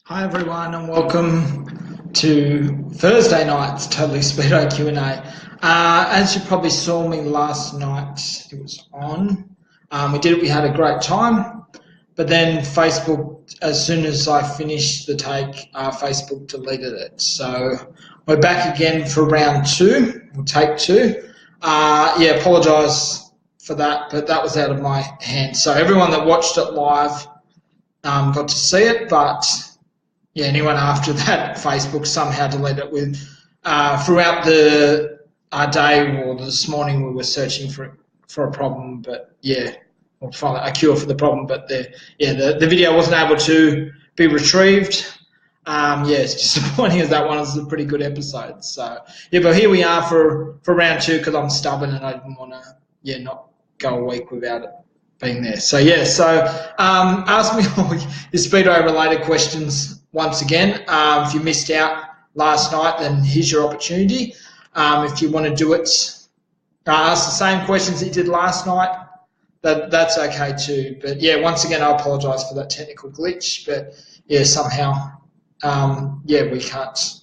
Hi everyone and welcome to Thursday night's Totally Speedway Q&A. As you probably saw me last night, it was on. We had a great time, but then Facebook, as soon as I finished the take, Facebook deleted it. So we're back again for round two, or take two. Apologise for that, but that was out of my hands. So everyone that watched it live got to see it, but anyone after that, Facebook somehow deleted it. With throughout the day or this morning, we were searching for a problem, but or find a cure for the problem. But the video wasn't able to be retrieved. It's disappointing as that one is a pretty good episode. So but here we are for round two because I'm stubborn and I didn't want to not go a week without it being there. So ask me all your Speedway related questions. Once again, if you missed out last night, then here's your opportunity. If you want to do it, ask the same questions that you did last night, that's okay too. But once again, I apologise for that technical glitch. But somehow, we can't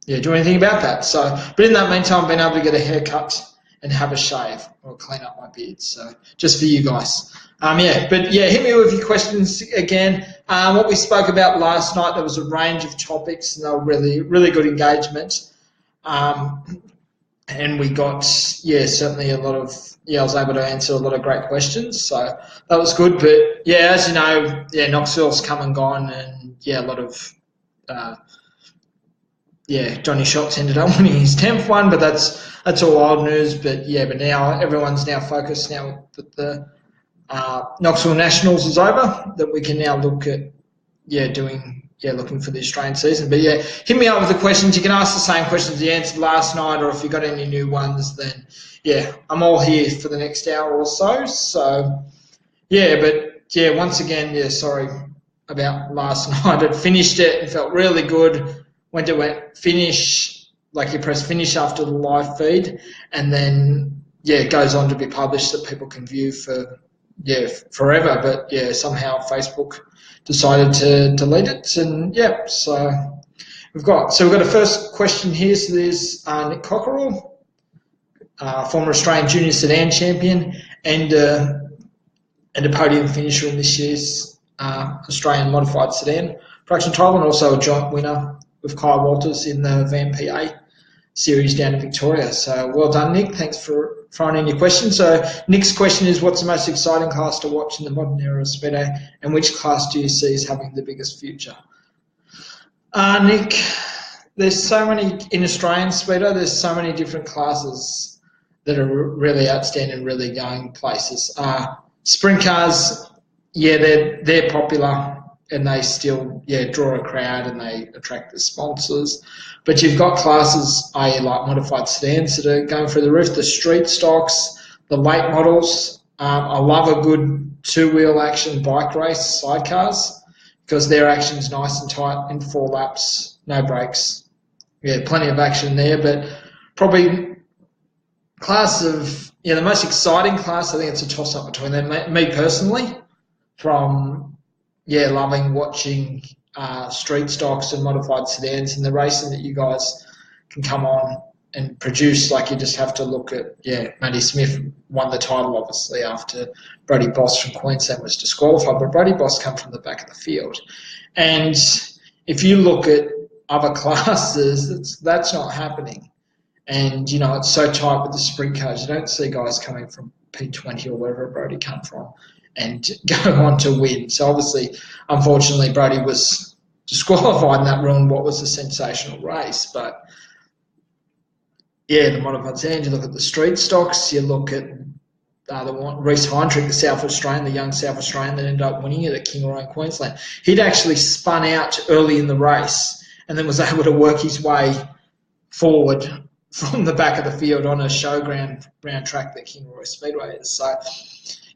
do anything about that. So, but in that meantime, I've been able to get a haircut and have a shave or clean up my beard. So just for you guys. Hit me with your questions again. What we spoke about last night, there was a range of topics and they were really, really good engagement. And we got, certainly a lot of, I was able to answer a lot of great questions. So that was good. But as you know, Knoxville's come and gone and a lot of, Johnny Shots ended up winning his 10th one, but that's all old news. But now everyone's now focused now that the Knoxville Nationals is over, that we can now look at looking for the Australian season. But hit me up with the questions. You can ask the same questions you answered last night, or if you got any new ones, then I'm all here for the next hour or so. So once again, sorry about last night. I finished it and felt really good. Went finish, like you press finish after the live feed, and then it goes on to be published that people can view for forever. But somehow Facebook decided to delete it, and so we've got a first question here. So there's Nick Cockerell, former Australian Junior Sedan champion and a podium finisher in this year's Australian Modified Sedan Production Trial, and also a joint winner with Kyle Walters in the VMPA series down in Victoria. So well done, Nick. Thanks for throwing in your question. So Nick's question is, what's the most exciting class to watch in the modern era of Speedo, and which class do you see as having the biggest future? Nick, there's so many, in Australian Speedo, there's so many different classes that are really outstanding, really going places. Sprint cars, they're popular, and they still draw a crowd and they attract the sponsors. But you've got classes, i.e. like modified sedans, that are going through the roof, the street stocks, the late models. I love a good two-wheel action bike race sidecars because their action's nice and tight in 4 laps, no brakes. Plenty of action there. But probably class of, the most exciting class, I think it's a toss-up between them. Me personally, from loving watching street stocks and modified sedans and the racing that you guys can come on and produce. Like, you just have to look at, Matty Smith won the title obviously after Brody Boss from Queensland was disqualified, but Brody Boss come from the back of the field. And if you look at other classes, that's not happening. And, it's so tight with the sprint cars. You don't see guys coming from P20 or wherever Brody come from and go on to win. So obviously, unfortunately, Brody was disqualified, and that ruined what was a sensational race. But the modified sedan, you look at the street stocks, you look at the one, Reece Heinrich, the South Australian, the young South Australian that ended up winning it at Kingaroy in Queensland. He'd actually spun out early in the race and then was able to work his way forward from the back of the field on a showground round track that Kingaroy Speedway is. So,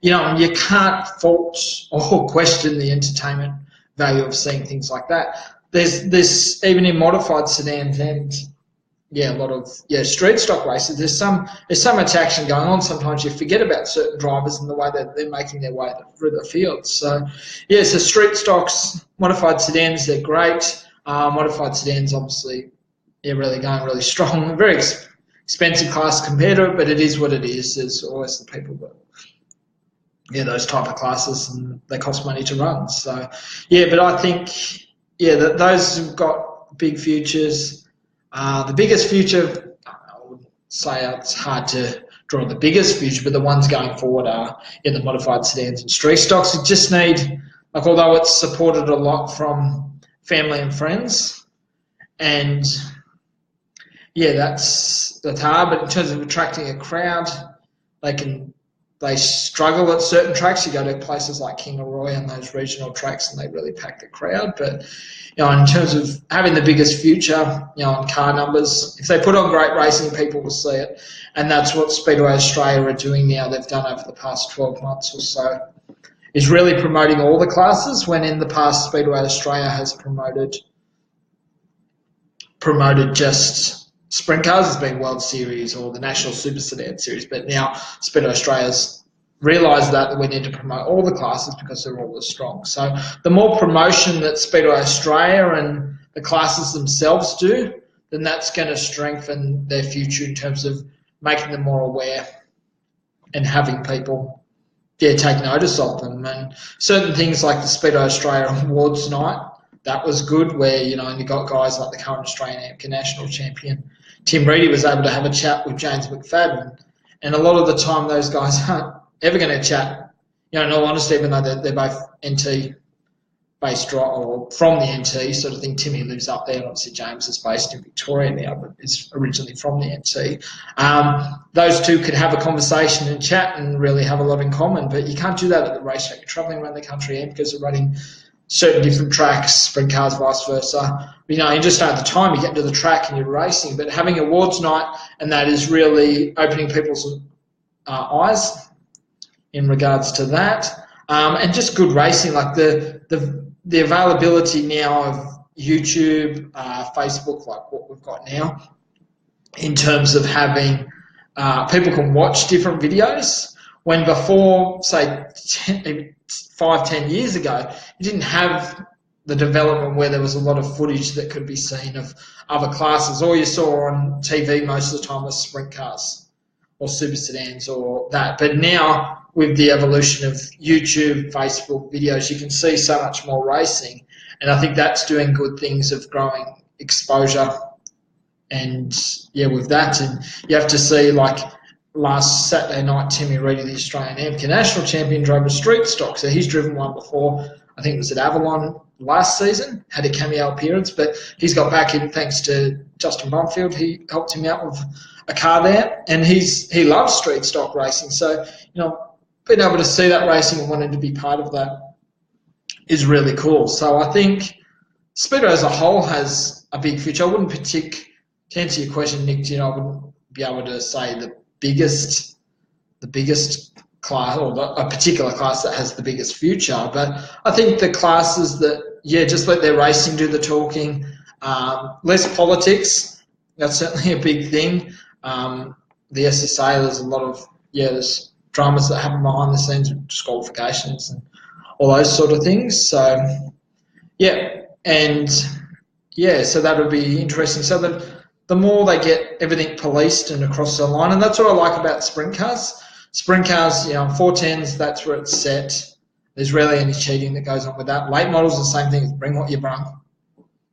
you can't fault or question the entertainment value of seeing things like that. There's even in modified sedans and a lot of street stock races. There's so much action going on. Sometimes you forget about certain drivers and the way that they're making their way through the field. So so street stocks, Modified sedans, they're great. Modified sedans, obviously, they're really going really strong. Very expensive class compared to it, but it is what it is. There's always the people that, those type of classes, and they cost money to run. So, but I think, that those have got big futures. The biggest future, I wouldn't say it's hard to draw the biggest future, but the ones going forward are the modified sedans and street stocks. You just need, although it's supported a lot from family and friends, and that's hard. But in terms of attracting a crowd, they struggle at certain tracks. You go to places like Kingaroy and those regional tracks, and they really pack the crowd. But in terms of having the biggest future, on car numbers, if they put on great racing, people will see it, and that's what Speedway Australia are doing now. They've done over the past 12 months or so, is really promoting all the classes. When in the past, Speedway Australia has promoted just sprint cars as being World Series or the National Super Sedan Series, but now Speedway Australia's realised that we need to promote all the classes because they're all as strong. So the more promotion that Speedway Australia and the classes themselves do, then that's going to strengthen their future in terms of making them more aware and having people take notice of them. And certain things like the Speedway Australia Awards Night, that was good, where you got guys like the current Australian AMCA national champion Tim Reedy was able to have a chat with James McFadden, and a lot of the time those guys aren't ever going to chat, in all honesty, even though they're both NT based or from the NT sort of thing. Timmy lives up there, and obviously James is based in Victoria now, but is originally from the NT. Those two could have a conversation and chat and really have a lot in common, but you can't do that at the racetrack. You're travelling around the country, because they're running certain different tracks, sprint cars, vice versa. You just at the time you get to the track and you're racing, but having awards night, and that is really opening people's eyes in regards to that, and just good racing, like the availability now of YouTube, Facebook, like what we've got now, in terms of having people can watch different videos, when before, say, 5-10 years ago, you didn't have the development where there was a lot of footage that could be seen of other classes. All you saw on TV most of the time was sprint cars or super sedans or that. But now, with the evolution of YouTube, Facebook videos, you can see so much more racing. And I think that's doing good things of growing exposure. And, with that, and you have to see, like, last Saturday night, Timmy Reedy, the Australian AMCA national champion, drove a street stock. So he's driven one before. I think it was at Avalon last season, had a cameo appearance, but he's got back in thanks to Justin Bumfield. He helped him out with a car there, and he loves street stock racing. So, being able to see that racing and wanting to be part of that is really cool. So I think Speedway as a whole has a big future. I wouldn't to answer your question, Nick, I wouldn't be able to say the biggest class, or a particular class that has the biggest future, but I think the classes that just let their racing do the talking, less politics, that's certainly a big thing. The SSA, there's a lot of there's dramas that happen behind the scenes with disqualifications and all those sort of things. So so that would be interesting. So the more they get everything policed and across the line, and that's what I like about sprint cars. Sprint cars, 410s, that's where it's set. There's rarely any cheating that goes on with that. Late models, the same thing, bring what you brung.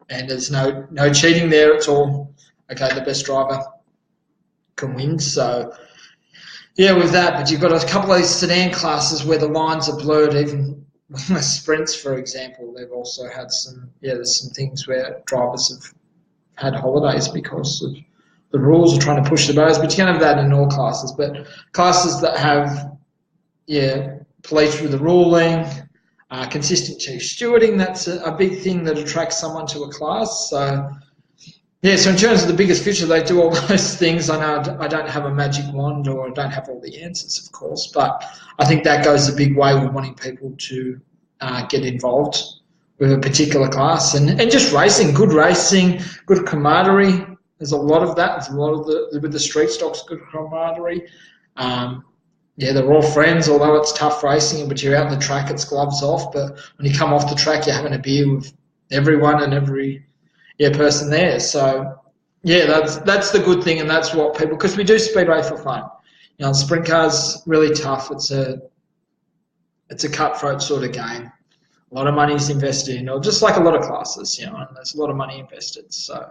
And there's no cheating there. It's all, okay, the best driver can win. So, with that, but you've got a couple of these sedan classes where the lines are blurred, even with the sprints, for example. They've also had there's some things where drivers have had holidays because of the rules are trying to push the bows, but you can't have that in all classes. But classes that have, policed with the ruling, consistent chief stewarding, that's a big thing that attracts someone to a class. So, so in terms of the biggest future, they do all those things. I know I don't have a magic wand, or I don't have all the answers, of course, but I think that goes a big way with wanting people to get involved with a particular class and just racing, good camaraderie. There's a lot of that. There's a lot of with the street stocks, good camaraderie. yeah, they're all friends, although it's tough racing, but you're out on the track, it's gloves off. But when you come off the track, you're having a beer with everyone and every person there. So, yeah, that's the good thing, and that's what people, because we do speedway for fun. Sprint cars, really tough. It's a cutthroat sort of game. A lot of money is invested in, or just like a lot of classes, and there's a lot of money invested. So,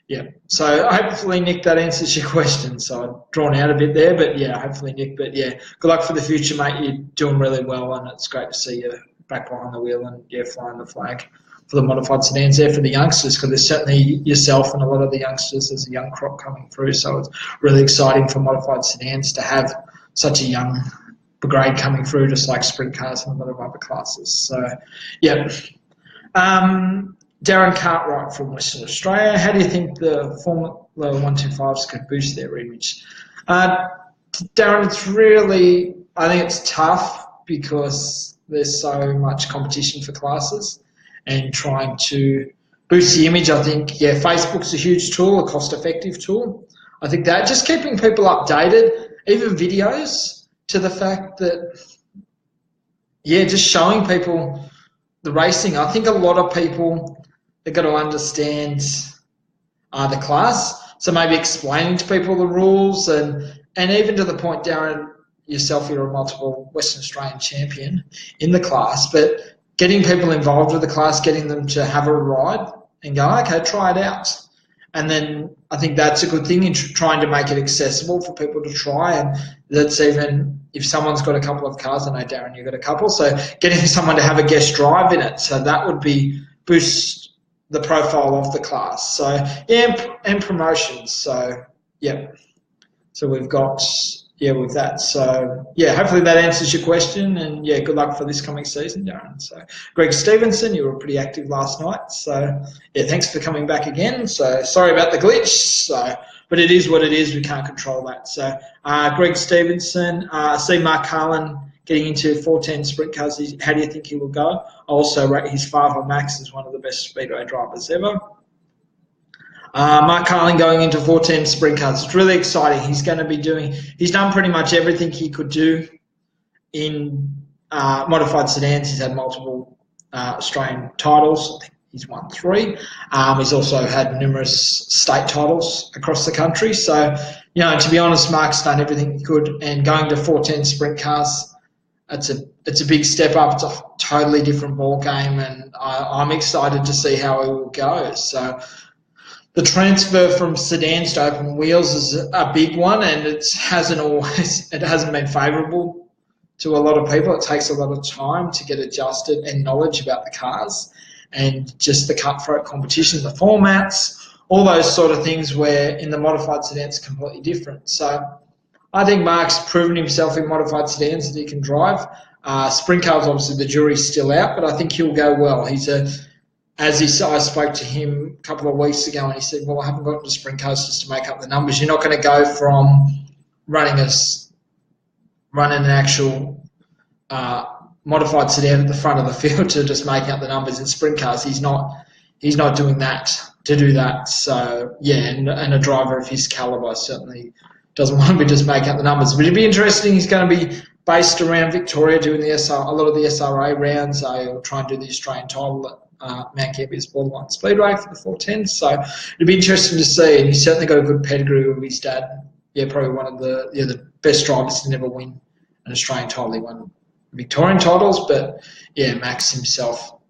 yeah. So hopefully, Nick, that answers your question. So I've drawn out a bit there, but yeah, hopefully, Nick. But yeah, good luck for the future, mate. You're doing really well, and it's great to see you back behind the wheel and flying the flag for the modified sedans there for the youngsters, because there's certainly yourself and a lot of the youngsters. There's a young crop coming through, so it's really exciting for modified sedans to have such a young brigade coming through, just like sprint cars and a lot of other classes. So, yeah. Darren Cartwright from Western Australia. How do you think the Formula 125s could boost their image? Darren, it's really, I think it's tough because there's so much competition for classes and trying to boost the image. I think, Facebook's a huge tool, a cost-effective tool. I think that just keeping people updated, even videos, to the fact that, just showing people the racing. I think a lot of people, they've got to understand the class. So maybe explaining to people the rules and even to the point, Darren, yourself, you're a multiple Western Australian champion in the class, but getting people involved with the class, getting them to have a ride and go, okay, try it out. And then I think that's a good thing in trying to make it accessible for people to try. And that's even if someone's got a couple of cars. I know, Darren, you've got a couple. So getting someone to have a guest drive in it. So that would be boost the profile of the class. So, and promotions. So, So we've got, with that. So, hopefully that answers your question. And, good luck for this coming season, Darren. So, Greg Stevenson, you were pretty active last night. So, thanks for coming back again. So, sorry about the glitch. So, but it is what it is. We can't control that. So, Greg Stevenson, I see Mark Harlan getting into 410 sprint cars. How do you think he will go? I also rate his father, Max, as one of the best speedway drivers ever. Mark Carlin going into 410 sprint cars. It's really exciting. He's going to be he's done pretty much everything he could do in modified sedans. He's had multiple Australian titles. I think he's won 3. He's also had numerous state titles across the country. So, to be honest, Mark's done everything he could. And going to 410 sprint cars, it's a big step up. It's a totally different ball game, and I'm excited to see how it will go. So the transfer from sedans to open wheels is a big one, and it hasn't been favourable to a lot of people. It takes a lot of time to get adjusted and knowledge about the cars and just the cutthroat competition, the formats, all those sort of things, where in the modified sedans it's completely different. So I think Mark's proven himself in modified sedans that he can drive. Sprint cars, obviously, the jury's still out, but I think he'll go well. I spoke to him a couple of weeks ago, and he said, well, I haven't gotten to sprint cars just to make up the numbers. You're not going to go from running an actual modified sedan at the front of the field to just making up the numbers in sprint cars. He's not doing that to do that. So, and a driver of his calibre certainly doesn't want to be just making up the numbers. But it'd be interesting. He's going to be based around Victoria, doing a lot of the SRA rounds. He'll try and do the Australian title at Mount Campbell's Borderline Speedway for the 410. So it'd be interesting to see. And he's certainly got a good pedigree with his dad. Probably one of the best drivers to never win an Australian title. He won Victorian titles, but Max himself,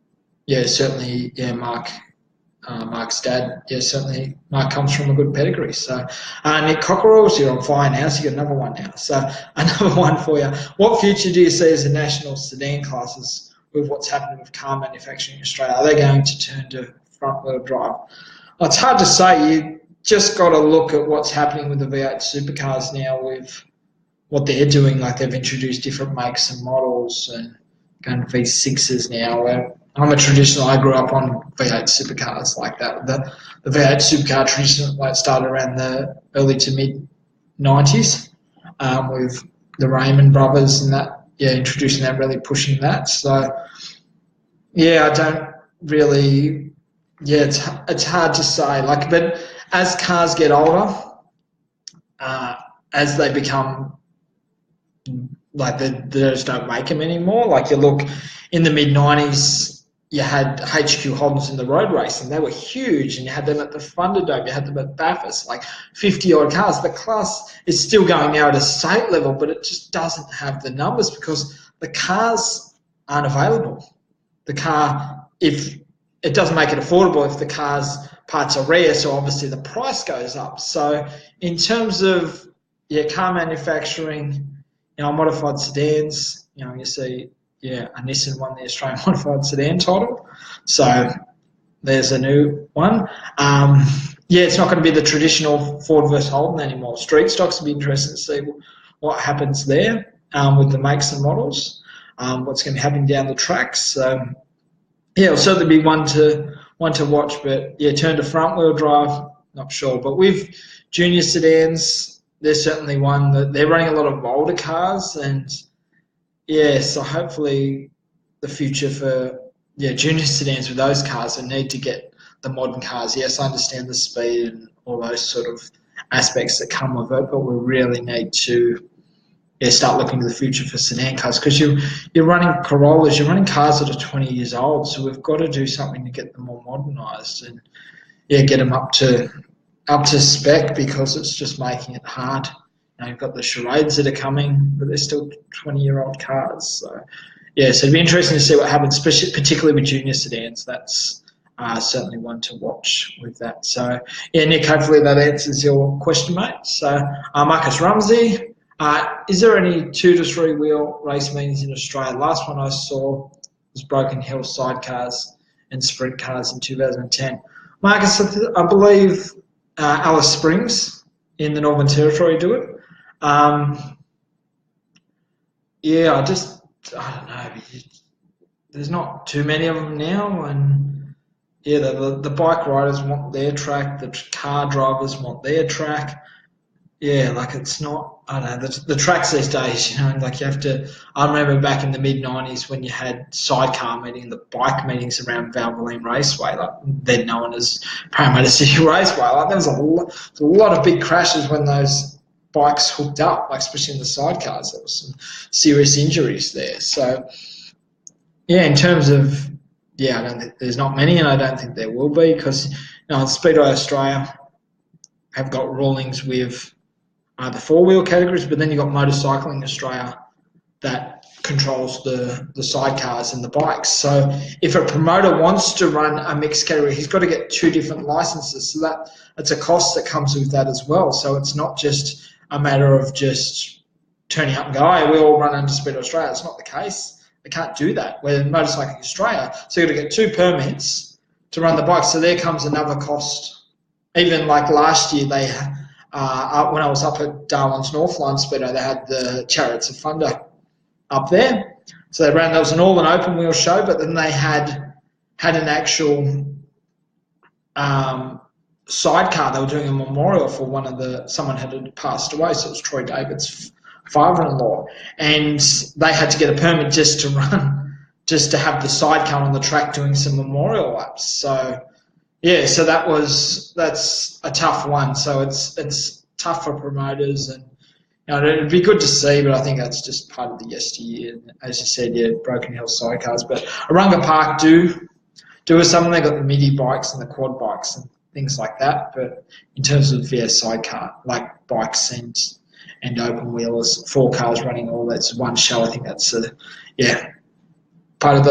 certainly, Mark's dad, certainly Mark comes from a good pedigree. So Nick Cockerell's here on fire now, so you got another one now. So another one for you. What future do you see as the national sedan classes with what's happening with car manufacturing in Australia? Are they going to turn to front-wheel drive? Well, it's hard to say. You just got to look at what's happening with the V8 supercars now, with what they're doing. Like, they've introduced different makes and models and going to V6s now. I grew up on V8 supercars like that. The V8 supercar tradition started around the early to mid-90s with the Raymond brothers and that, introducing that, really pushing that. So, I don't really, it's hard to say. But as cars get older, as they become like they just don't make them anymore. Like you look in the mid-90s, you had HQ Holdens in the road racing. They were huge, and you had them at the Thunderdome, you had them at Bathurst, like 50-odd cars. The class is still going now at a state level, but it just doesn't have the numbers because the cars aren't available. The car, if it doesn't make it affordable if the car's parts are rare, so obviously the price goes up. So in terms of car manufacturing, modified sedans, you see, a Nissan won the Australian Modified Sedan title. So there's a new one. It's not going to be the traditional Ford versus Holden anymore. Street stocks will be interesting to see what happens there with the makes and models, what's going to be happening down the tracks. So, it'll certainly be one to watch. But, turn to front-wheel drive, not sure. But with junior sedans, there's certainly one that they're running a lot of older cars, and so hopefully the future for junior sedans with those cars, they need to get the modern cars. Yes, I understand the speed and all those sort of aspects that come with it, but we really need to start looking to the future for sedan cars, because you're running Corollas, you're running cars that are 20 years old, so we've got to do something to get them more modernised and get them up to spec, because it's just making it hard. You've got the charades that are coming, but they're still 20-year-old cars. So it'd be interesting to see what happens, particularly with junior sedans. That's certainly one to watch with that. So Nick, hopefully that answers your question, mate. So Marcus Rumsey, is there any 2 to 3 wheel race meetings in Australia? Last one I saw was Broken Hill sidecars and sprint cars in 2010. Marcus, I believe Alice Springs in the Northern Territory do it. I don't know. There's not too many of them now, and the bike riders want their track, the car drivers want their track. It's not, I don't know, the tracks these days, like you have to, I remember back in the mid-90s when you had sidecar meeting, the bike meetings around Valvoline Raceway, like then known as Parramatta City Raceway, like there was a lot of big crashes when those bikes hooked up, like especially in the sidecars. There was some serious injuries there. So, in terms of, I don't think there's not many, and I don't think there will be, because Speedway Australia have got rulings with the 4-wheel categories, but then you've got Motorcycling Australia that controls the sidecars and the bikes. So if a promoter wants to run a mixed category, he's got to get 2 different licenses. So that's a cost that comes with that as well. So it's not just a matter of just turning up and go, hey, we all run under Speedway Australia. It's not the case. They can't do that. We're Motorcycling Australia, so you've got to get 2 permits to run the bike. So there comes another cost. Even like last year, they when I was up at Darwin's Northline Speedway, they had the Chariots of Thunder up there. So they ran, that was an all an open wheel show, but then they had an actual sidecar. They were doing a memorial for someone had passed away, so it was Troy David's father-in-law, and they had to get a permit just to have the sidecar on the track doing some memorial laps. So so that's a tough one. So it's tough for promoters, and it'd be good to see, but I think that's just part of the yesteryear. As you said, Broken Hill sidecars, but Arunga Park do something. They got the midi bikes and the quad bikes and things like that. But in terms of sidecar, like bikes and open wheelers, 4 cars running all that's one show, I think that's part of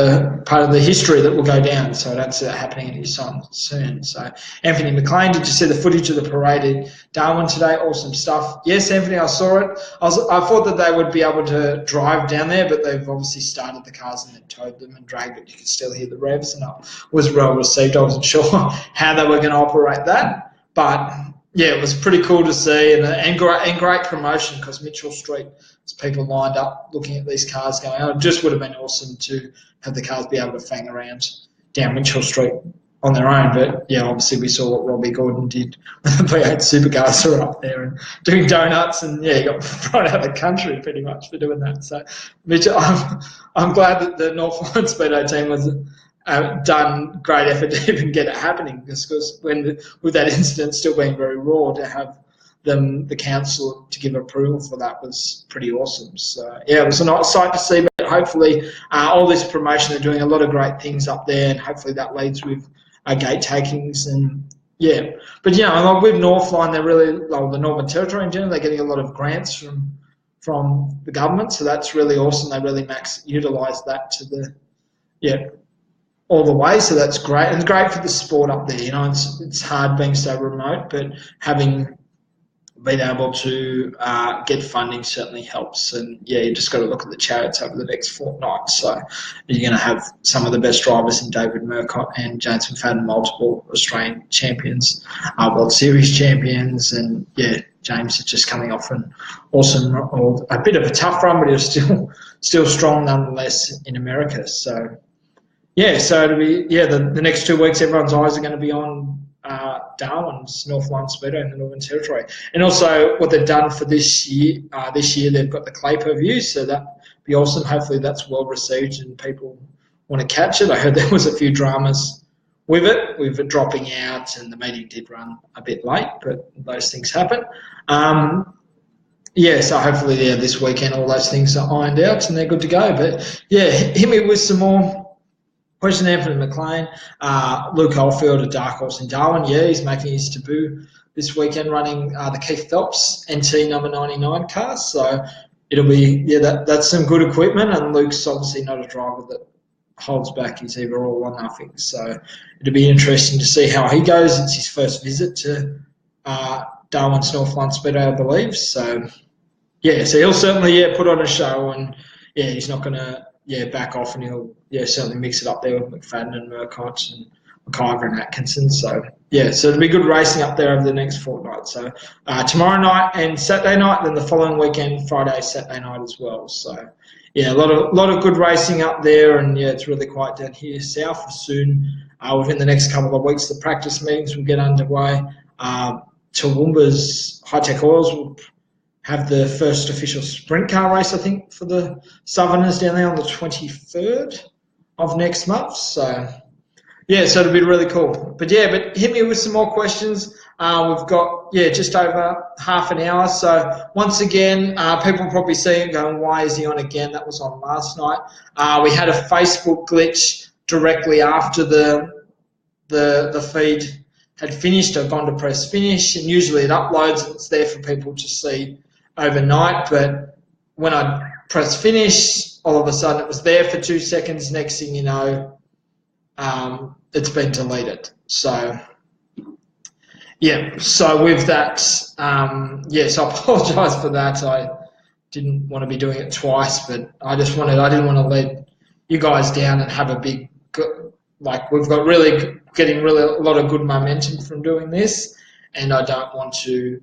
the history that will go down. So that's happening in New Zealand soon. So Anthony McLean, did you see the footage of the parade in Darwin today? Awesome stuff. Yes, Anthony, I saw it. I thought that they would be able to drive down there, but they've obviously started the cars and then towed them and dragged it. You could still hear the revs, and it was well received. I wasn't sure how they were going to operate that, but it was pretty cool to see, and great promotion, because Mitchell Street, there's people lined up looking at these cars going, it just would have been awesome to have the cars be able to fang around down Mitchell Street on their own. But obviously we saw what Robbie Gordon did when the V8 supercars were up there and doing donuts, and he got thrown out of the country pretty much for doing that. So Mitchell, I'm glad that the Northland Speedway team was done great effort to even get it happening, because with that incident still being very raw, to have the council to give approval for that was pretty awesome. So yeah, it was a nice sight to see. But hopefully, all this promotion, they're doing a lot of great things up there, and hopefully that leads with gate takings and yeah. But like with Northline, they're really the Northern Territory in general. They're getting a lot of grants from the government, so that's really awesome. They really utilise that to the all the way, so that's great, and it's great for the sport up there. It's hard being so remote, but having been able to get funding certainly helps. And you just got to look at the chariots over the next fortnight. So you're going to have some of the best drivers in David Murcott and James McFadden, multiple Australian champions, World Series champions, and James is just coming off an awesome, or a bit of a tough run, but he was still strong nonetheless in America. So so it'll be the next 2 weeks, everyone's eyes are going to be on Darwin's Northline Speedway in the Northern Territory. And also what they've done for this year, they've got the clay per view, so that'd be awesome. Hopefully that's well received and people want to catch it. I heard there was a few dramas with it dropping out, and the meeting did run a bit late, but those things happen. So hopefully this weekend all those things are ironed out and they're good to go. But hit me with some more. Question Anthony McLean, Luke Oldfield, a dark horse in Darwin. He's making his debut this weekend running the Keith Phelps NT number 99 car. So it'll be, that's some good equipment. And Luke's obviously not a driver that holds back. He's either all or nothing. So it'll be interesting to see how he goes. It's his first visit to Darwin's Northline Speedway, I believe. So, so he'll certainly, put on a show, and, he's not going to, back off, and he'll certainly mix it up there with McFadden and Murcott and McIver and Atkinson. So so it'll be good racing up there over the next fortnight. So tomorrow night and Saturday night, then the following weekend, Friday, Saturday night as well. So a lot of good racing up there, and it's really quiet down here south. Soon, within the next couple of weeks, the practice meetings will get underway. Toowoomba's High Tech Oils will have the first official sprint car race, I think, for the Southerners down there on the 23rd of next month. So, so it'll be really cool. But hit me with some more questions. We've got, just over half an hour. So once again, people will probably see it going, why is he on again? That was on last night. We had a Facebook glitch directly after the feed had finished. I've gone to press finish, and usually it uploads and it's there for people to see overnight, but when I pressed finish, all of a sudden it was there for 2 seconds. Next thing you know, it's been deleted. So so with that, so I apologise for that. I didn't want to be doing it twice, but I didn't want to let you guys down and have a big, we've got getting a lot of good momentum from doing this, and I don't want to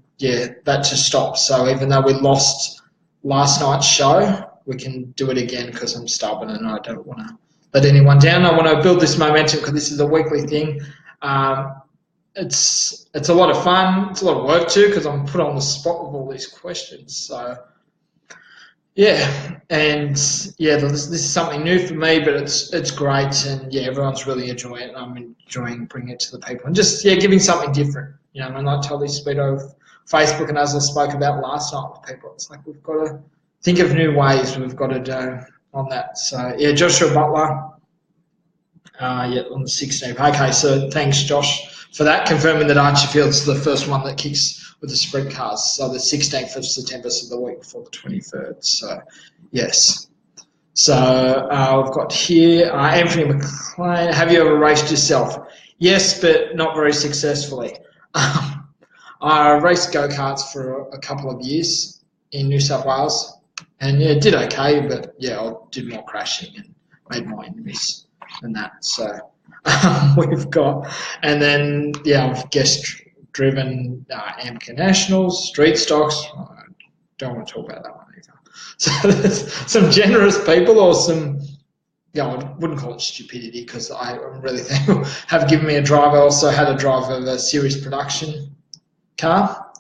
that to stop. So even though we lost last night's show, we can do it again because I'm stubborn and I don't want to let anyone down. I want to build this momentum because this is a weekly thing. It's a lot of fun. It's a lot of work too because I'm put on the spot with all these questions. So and this is something new for me, but it's great, and everyone's really enjoying it, and I'm enjoying bringing it to the people and just giving something different. And like Totally Speedway, Facebook, and as I spoke about last night with people, it's like we've got to think of new ways we've got to do on that. So Joshua Butler, on the 16th. Okay, so thanks Josh for that, confirming that Archifield's the first one that kicks with the sprint cars. So the 16th of September, so the week before the 23rd. So yes. So we've got here Anthony McLean. Have you ever raced yourself? Yes, but not very successfully. I raced go-karts for a couple of years in New South Wales, and did okay, but I did more crashing and made more enemies than that. So we've got, and then I've guest driven Amca Nationals, Street Stocks. I don't want to talk about that one either. So there's some generous people, or some, I wouldn't call it stupidity because I really think have given me a drive. I also had a drive of a series production car.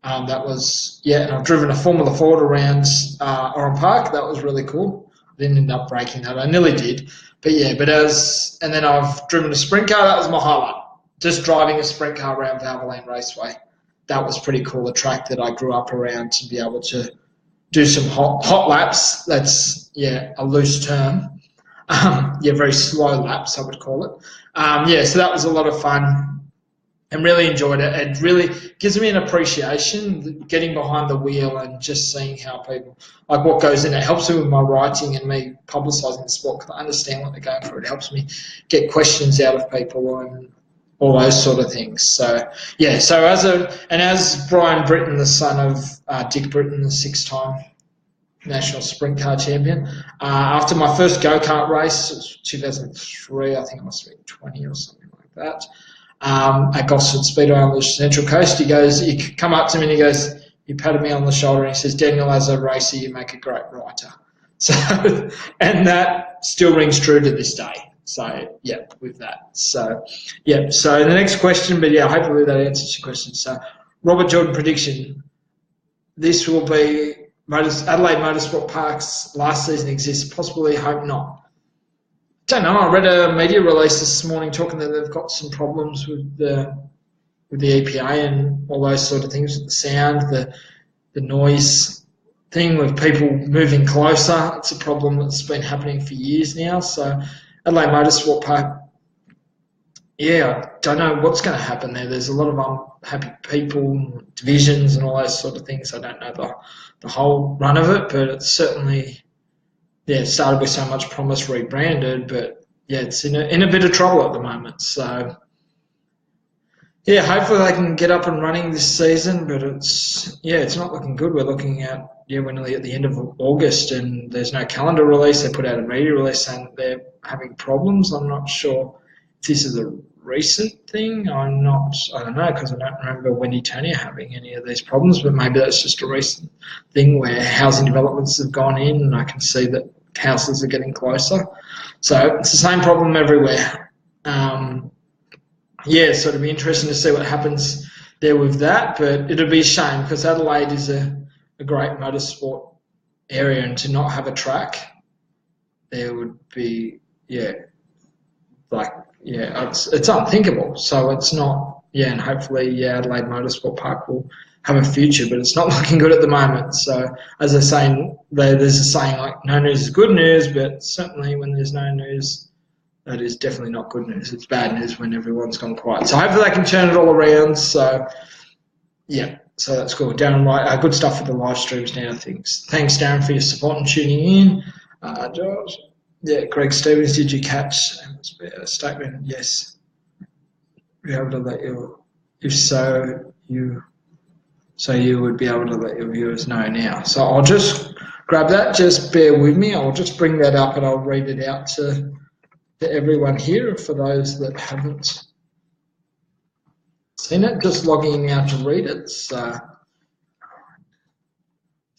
That was, and I've driven a Formula Ford around Oran Park. That was really cool. I didn't end up breaking that. I nearly did. But and then I've driven a sprint car. That was my highlight. Just driving a sprint car around Valvoline Raceway. that was pretty cool, a track that I grew up around, to be able to do some hot laps. That's, a loose term. Very slow laps, I would call it. So that was a lot of fun and really enjoyed it. It really gives me an appreciation, getting behind the wheel and just seeing how people, like what goes in. It helps me with my writing and me publicising the sport, because I understand what they're going through. It helps me get questions out of people and all those sort of things. So, as Brian Britton, the son of Dick Britton, the 6-time national sprint car champion, after my first go-kart race, it was 2003, I think I must have been 20 or something like that, at Gosford Speedway on the Central Coast, he come up to me and he patted me on the shoulder and he says, "Daniel, as a racer, you make a great writer." So, and that still rings true to this day. So, with that. So, so the next question, but hopefully that answers your question. So, Robert Jordan prediction. This will be Adelaide Motorsport Park's last season exists. Possibly, hope not. Don't know. I read a media release this morning talking that they've got some problems with the EPA and all those sort of things, with the sound, the noise thing, with people moving closer. It's a problem that's been happening for years now. So Adelaide Motorsport Park, I don't know what's going to happen there. There's a lot of unhappy people, divisions and all those sort of things. I don't know the whole run of it, but it's certainly, it started with so much promise, rebranded, but it's in a bit of trouble at the moment. So hopefully they can get up and running this season, but it's not looking good. We're looking at we're nearly at the end of August and there's no calendar release. They put out a media release saying that they're having problems. I'm not sure if this is a recent thing. I don't know, because I don't remember Wendy Tonia having any of these problems, but maybe that's just a recent thing where housing developments have gone in and I can see that houses are getting closer. So it's the same problem everywhere. So it'll be interesting to see what happens there with that, but it'll be a shame because Adelaide is a great motorsport area, and to not have a track there would be, it's unthinkable. So it's not, and hopefully, Adelaide Motorsport Park will have a future, but it's not looking good at the moment. So as I say, there's a saying like, no news is good news, but certainly when there's no news, that is definitely not good news. It's bad news when everyone's gone quiet. So hopefully they can turn it all around. So, so that's cool. Darren, good stuff for the live streams now. Thanks, Darren, for your support and tuning in. George. Greg Stevens, did you catch a statement? Yes. Be able to let if so, you would be able to let your viewers know now. So I'll just grab that. Just bear with me. I'll just bring that up and I'll read it out to everyone here. For those that haven't seen it, just logging in now to read it. So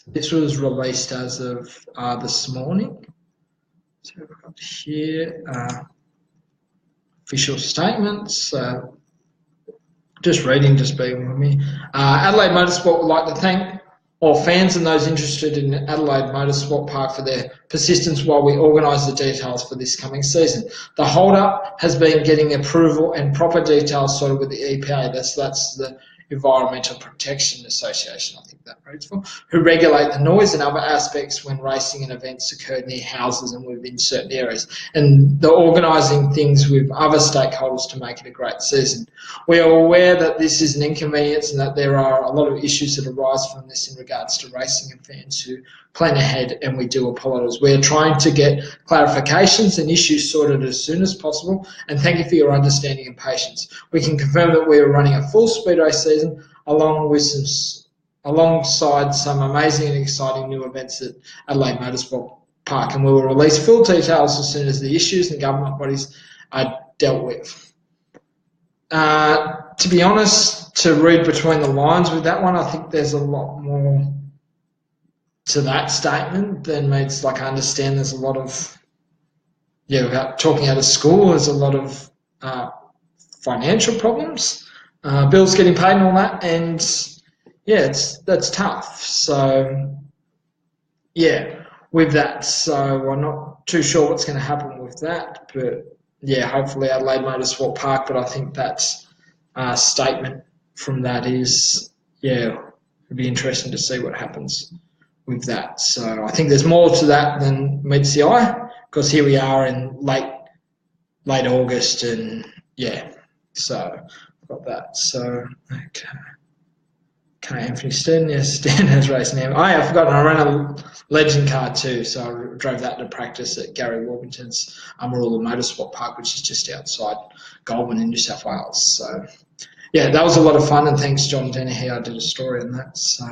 this was released as of this morning. So we've got here official statements. Just reading, just being with me. Adelaide Motorsport would like to thank all fans and those interested in Adelaide Motorsport Park for their persistence while we organise the details for this coming season. The hold-up has been getting approval and proper details sorted with the EPA. That's the Environmental Protection Association, I think that reads for, who regulate the noise and other aspects when racing and events occur near houses and within certain areas. And they're organising things with other stakeholders to make it a great season. We are aware that this is an inconvenience and that there are a lot of issues that arise from this in regards to racing and fans who plan ahead, and we do apologise. We are trying to get clarifications and issues sorted as soon as possible, and thank you for your understanding and patience. We can confirm that we are running a full speedway season alongside some amazing and exciting new events at Adelaide Motorsport Park, and we will release full details as soon as the issues and government bodies are dealt with. To be honest, to read between the lines with that one, I think there's a lot more to that statement than meets, like, I understand there's a lot of, without talking out of school, there's a lot of financial problems, bills getting paid and all that, and that's tough. So with that, so I'm not too sure what's going to happen with that, but hopefully Adelaide Motorsport Park. But I think that statement from that is yeah, it'd be interesting to see what happens with that. So I think there's more to that than meets the eye, because here we are in late August, and yeah, so I've got that. So okay, Anthony Steen, yes, Stan has raced now. I've forgotten, I ran a legend car too, so I drove that to practice at Gary Warburton's Amarula Motorsport Park, which is just outside Goulburn in New South Wales. So yeah, that was a lot of fun, and thanks John Dennehy, I did a story on that. So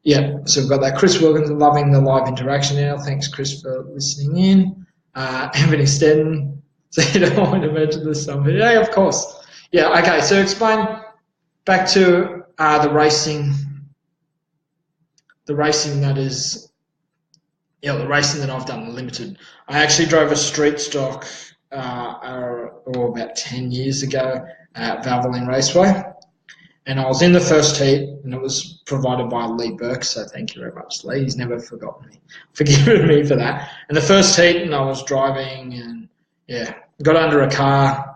yeah, so we've got that. Chris Wilkins, loving the live interaction now. Thanks, Chris, for listening in. Anthony Stenton said, I want to mention this something. Yeah, of course. Yeah, okay, so explain back to the racing that is, the racing that I've done, limited. I actually drove a street stock about 10 years ago at Valvoline Raceway. And I was in the first heat, and it was provided by Lee Burke, so thank you very much, Lee. He's never forgiven me for that. And the first heat, and I was driving, and yeah, got under a car,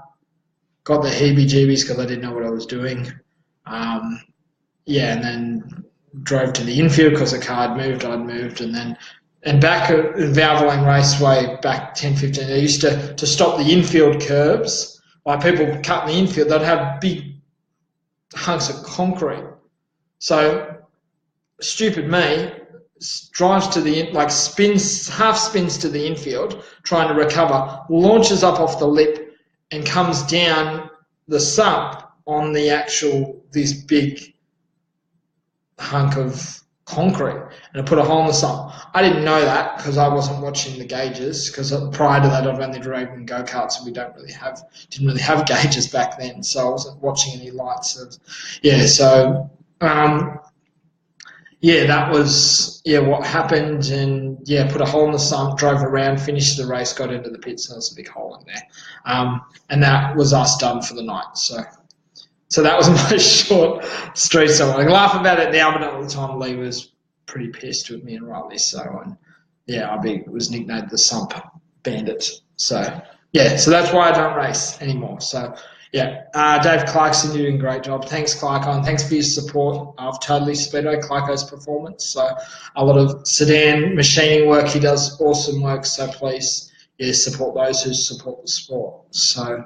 got the heebie-jeebies because I didn't know what I was doing. And then drove to the infield because the car had moved, I'd moved, and back at Valvoline Raceway back 10, 15, they used to stop the infield curbs, like people cutting the infield, they'd have big hunks of concrete. So stupid me drives to the half spins to the infield, trying to recover, launches up off the lip and comes down the sump on this big hunk of concrete, and it put a hole in the sump. I didn't know that because I wasn't watching the gauges, because prior to that I've only driven go-karts, and we didn't really have gauges back then, so I wasn't watching any lights. That was what happened, and put a hole in the sump, drove around, finished the race, got into the pits, and there was a big hole in there. And that was us done for the night. So that was my short street song. I laugh about it now, but at the time Lee was pretty pissed with me, and rightly so. And I was nicknamed the Sump Bandit. So that's why I don't race anymore. So Dave Clarkson, you're doing a great job. Thanks, Clarko, and thanks for your support of Totally Speedway, Clarko's performance. So a lot of sedan machining work. He does awesome work. So please, support those who support the sport. So.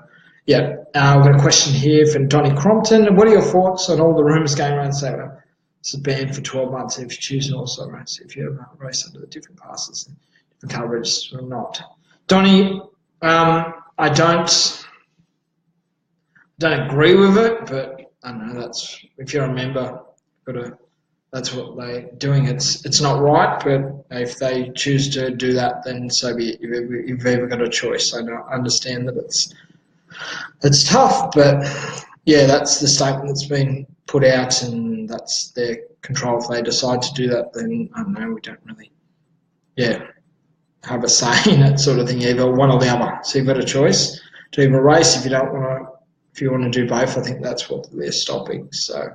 We've got a question here from Donnie Crompton. What are your thoughts on all the rumours going around saying it's banned for 12 months if you choose an also race, if you have a race under the different classes, different coverage or not? Donnie, I don't agree with it, but I don't know, that's, if you're a member, that's what they're doing. It's not right, but if they choose to do that, then so be it. You've ever got a choice. I understand that it's tough, but that's the statement that's been put out, and that's their control. If they decide to do that, then I don't know, we don't really have a say in it, sort of thing, either one or the other. So you've got a choice to either race. If you want to do both, I think that's what they're stopping. So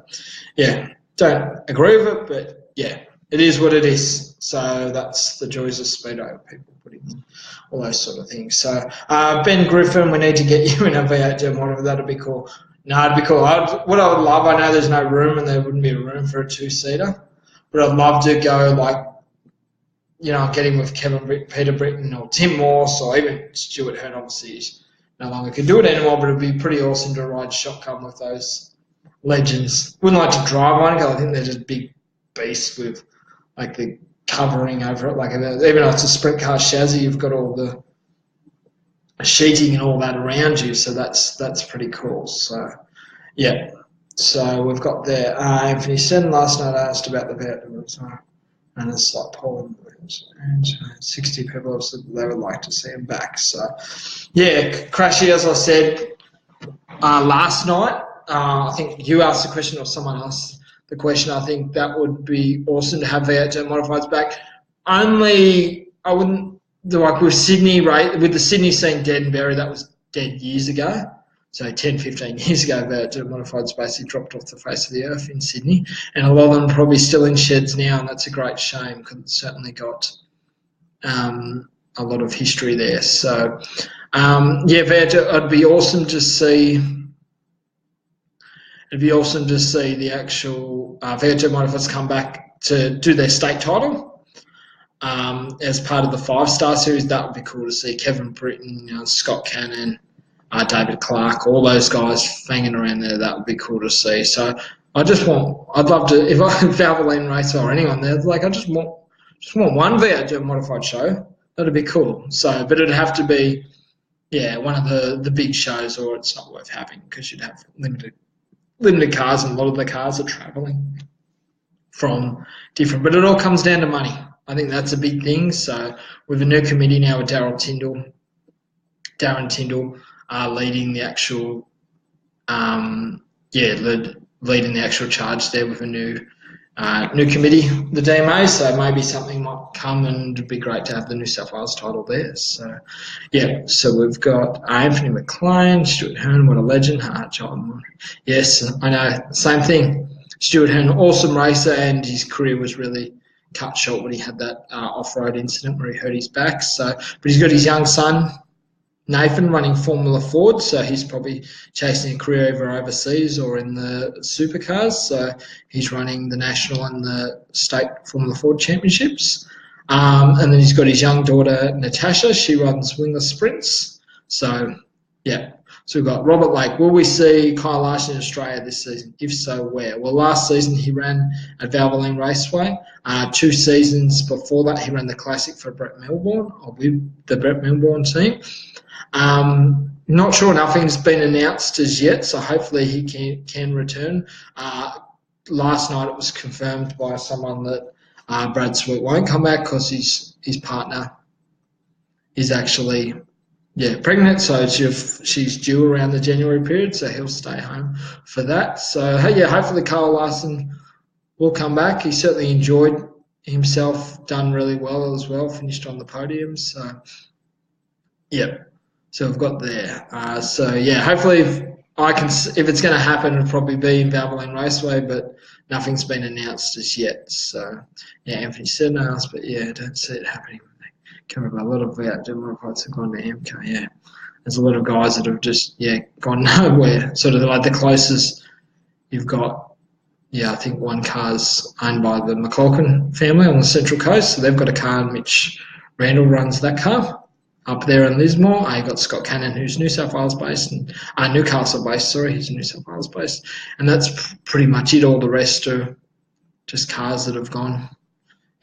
don't agree with it, but it is what it is. So that's the joys of Speedo, people putting in all those sort of things. So Ben Griffin, we need to get you in a V8 Gem monitor. That'd be cool. No, it'd be cool. What I would love, I know there's no room, and there wouldn't be a room for a two-seater, but I'd love to go get in with Peter Britton or Tim Morse, or even Stuart Hearn. Obviously he's no longer can do it anymore, but it'd be pretty awesome to ride shotgun with those legends. Wouldn't like to drive one because I think they're just big beasts with the covering over it. Even though it's a sprint car chassis, you've got all the sheeting and all that around you, so that's pretty cool. So so we've got there Anthony Sen. Last night I asked about the Vietnam, and it's like Paul and 60 people have said they would like to see him back. So Crashy, as I said last night, I think you asked the question or someone asked the question. I think that would be awesome to have V8 modifieds back. Only I wouldn't with Sydney, right? With the Sydney scene dead and buried, that was dead years ago. So 10, 15 years ago, V8 modifieds basically dropped off the face of the earth in Sydney, and a lot of them are probably still in sheds now, and that's a great shame because it's certainly got a lot of history there. So V8, it'd be awesome to see it'd be awesome to see the actual VHF modifieds come back to do their state title as part of the 5-star series. That would be cool to see. Kevin Britton, Scott Cannon, David Clark, all those guys fanging around there. That would be cool to see. So I'd love to, if I could Valvoline Race or anyone there, like I just want one VHF modified show. That'd be cool. So, but it'd have to be, one of the big shows, or it's not worth having because you'd have limited cars, and a lot of the cars are travelling from different. But it all comes down to money. I think that's a big thing. So with a new committee now with Darren Tyndall leading the actual, leading the actual charge there with a new committee, the DMA. So maybe something might come, and it'd be great to have the New South Wales title there. So so we've got Anthony McLean, Stuart Hearn, what a legend. John, yes, I know, same thing. Stuart Hearn, awesome racer, and his career was really cut short when he had that off-road incident where he hurt his back. So, but he's got his young son Nathan running Formula Ford, so he's probably chasing a career either overseas or in the supercars. So he's running the national and the state Formula Ford championships. And then he's got his young daughter Natasha. She runs wingless sprints. So so we've got Robert Lake. Will we see Kyle Larson in Australia this season? If so, where? Well, last season he ran at Valvoline Raceway. 2 seasons before that, he ran the Classic for Brett Milbourne, or with the Brett Milbourne team. Not sure, nothing's been announced as yet, so hopefully he can return. Last night it was confirmed by someone that Brad Sweet won't come back because his partner is actually pregnant, so she's due around the January period, so he'll stay home for that. So hopefully Kyle Larson will come back. He certainly enjoyed himself, done really well as well, finished on the podium. So so we've got there. Hopefully if it's going to happen, it'll probably be in Valvoline Raceway, but nothing's been announced as yet. So Anthony said no else, but I don't see it happening. A lot of modifieds have gone to MK. There's a lot of guys that have just gone nowhere. Sort of like the closest you've got. I think one car's owned by the McCulkin family on the Central Coast, so they've got a car. Mitch Randall runs that car up there in Lismore. You've got Scott Cannon, who's New South Wales based, and Newcastle based. Sorry, he's New South Wales based, and that's pretty much it. All the rest are just cars that have gone.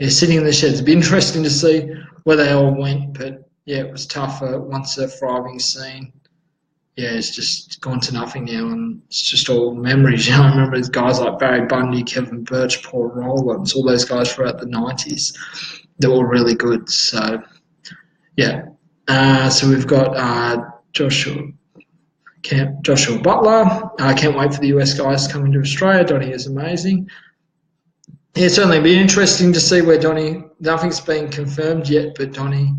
Sitting in the sheds. It'd be interesting to see where they all went, but it was tough once a thriving scene. It's just gone to nothing now, and it's just all memories. I remember these guys like Barry Bundy, Kevin Birch, Paul Rowlands, all those guys throughout the 90s. They were really good. So, so we've got Joshua Butler. I can't wait for the US guys coming to Australia. Donnie is amazing. It's certainly be interesting to see where Donnie, nothing's been confirmed yet, but Donnie,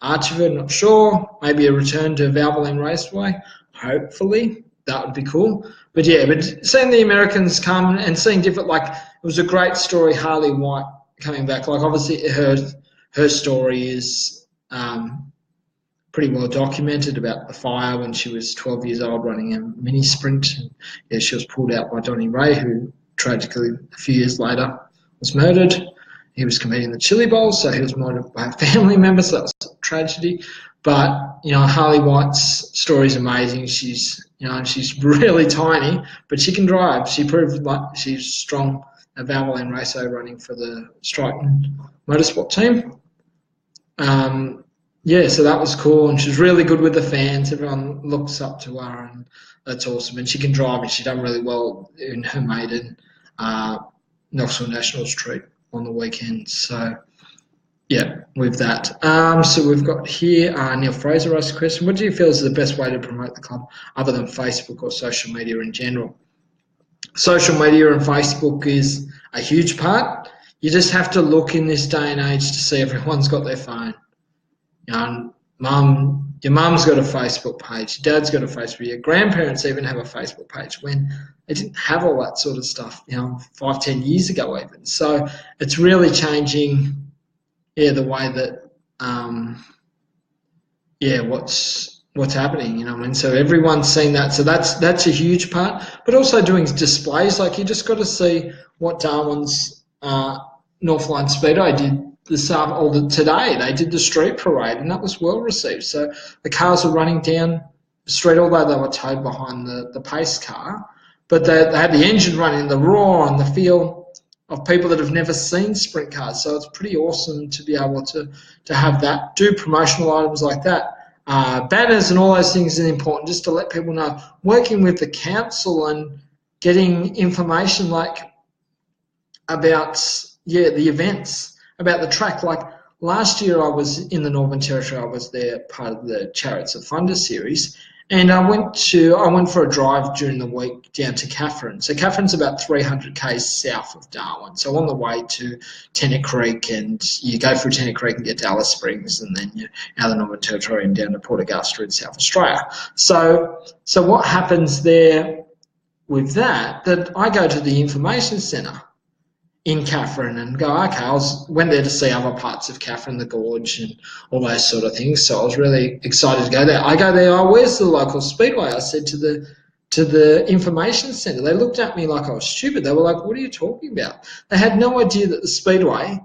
Archivir, not sure. Maybe a return to Valvoline Raceway, hopefully. That would be cool. But seeing the Americans come and seeing different, like, it was a great story, Harley White coming back. Like, obviously her story is pretty well documented about the fire when she was 12 years old running a mini sprint. And, she was pulled out by Donnie Ray, who tragically a few years later was murdered. He was competing in the Chili Bowl, so he was murdered by a family member, so that was a tragedy. But, Harley White's story is amazing. She's really tiny, but she can drive. She proved like she's strong at Valvoline Raceway running for the Striton Motorsport team. So that was cool, and she's really good with the fans. Everyone looks up to her, and that's awesome. And she can drive, and she's done really well in her maiden Knoxville Nationals treat on the weekend. So, with that. So we've got here Neil Fraser asked a question. What do you feel is the best way to promote the club other than Facebook or social media in general? Social media and Facebook is a huge part. You just have to look in this day and age to see everyone's got their phone. Your mum's got a Facebook page, your dad's got a Facebook, your grandparents even have a Facebook page when they didn't have all that sort of stuff, 5-10 years ago even. So it's really changing, the way that, what's happening, you know what I mean? So everyone's seen that. So that's a huge part. But also doing displays, like you just got to see what Darwin's Northline Speedway did today. They did the street parade, and that was well received. So the cars were running down the street, although they were towed behind the pace car, but they had the engine running, the roar and the feel of people that have never seen sprint cars. So it's pretty awesome to be able to have that, do promotional items like that. Banners and all those things are important, just to let people know. Working with the council and getting information like about the events, about the track. Like last year I was in the Northern Territory, I was there part of the Chariots of Thunder series, and I went for a drive during the week down to Katherine. So Catherine's about 300 k's south of Darwin. So on the way to Tennant Creek, and you go through Tennant Creek and get to Alice Springs, and then you're out of the Northern Territory and down to Port Augusta in South Australia. So what happens there with that I go to the information centre in Katherine and go, okay, went there to see other parts of Katherine, the gorge and all those sort of things. So I was really excited to go there. I go there, where's the local speedway? I said to the information centre. They looked at me like I was stupid. They were like, what are you talking about? They had no idea that the speedway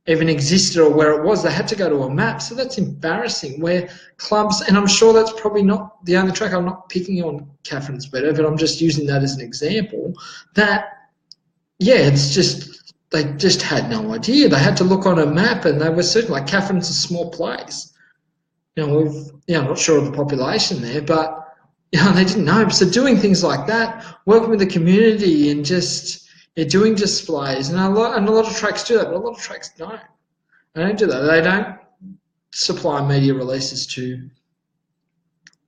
even existed or where it was. They had to go to a map. So that's embarrassing, where clubs, and I'm sure that's probably not the only track. I'm not picking on Katherine Speedway, but I'm just using that as an example. It's just, they just had no idea. They had to look on a map, and they were certain, like Catherine's a small place. I'm not sure of the population there, but they didn't know. So doing things like that, working with the community, and just doing displays, and a lot of tracks do that, but a lot of tracks don't. They don't do that. They don't supply media releases to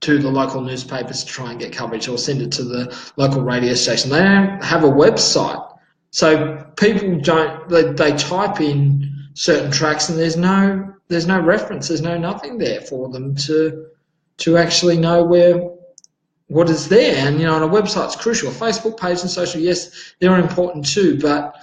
the local newspapers to try and get coverage, or send it to the local radio station. They don't have a website. So people they type in certain tracks, and there's no reference, there's nothing there for them to actually know what is there. And on a website's crucial. A Facebook page and social, yes, they're important too, but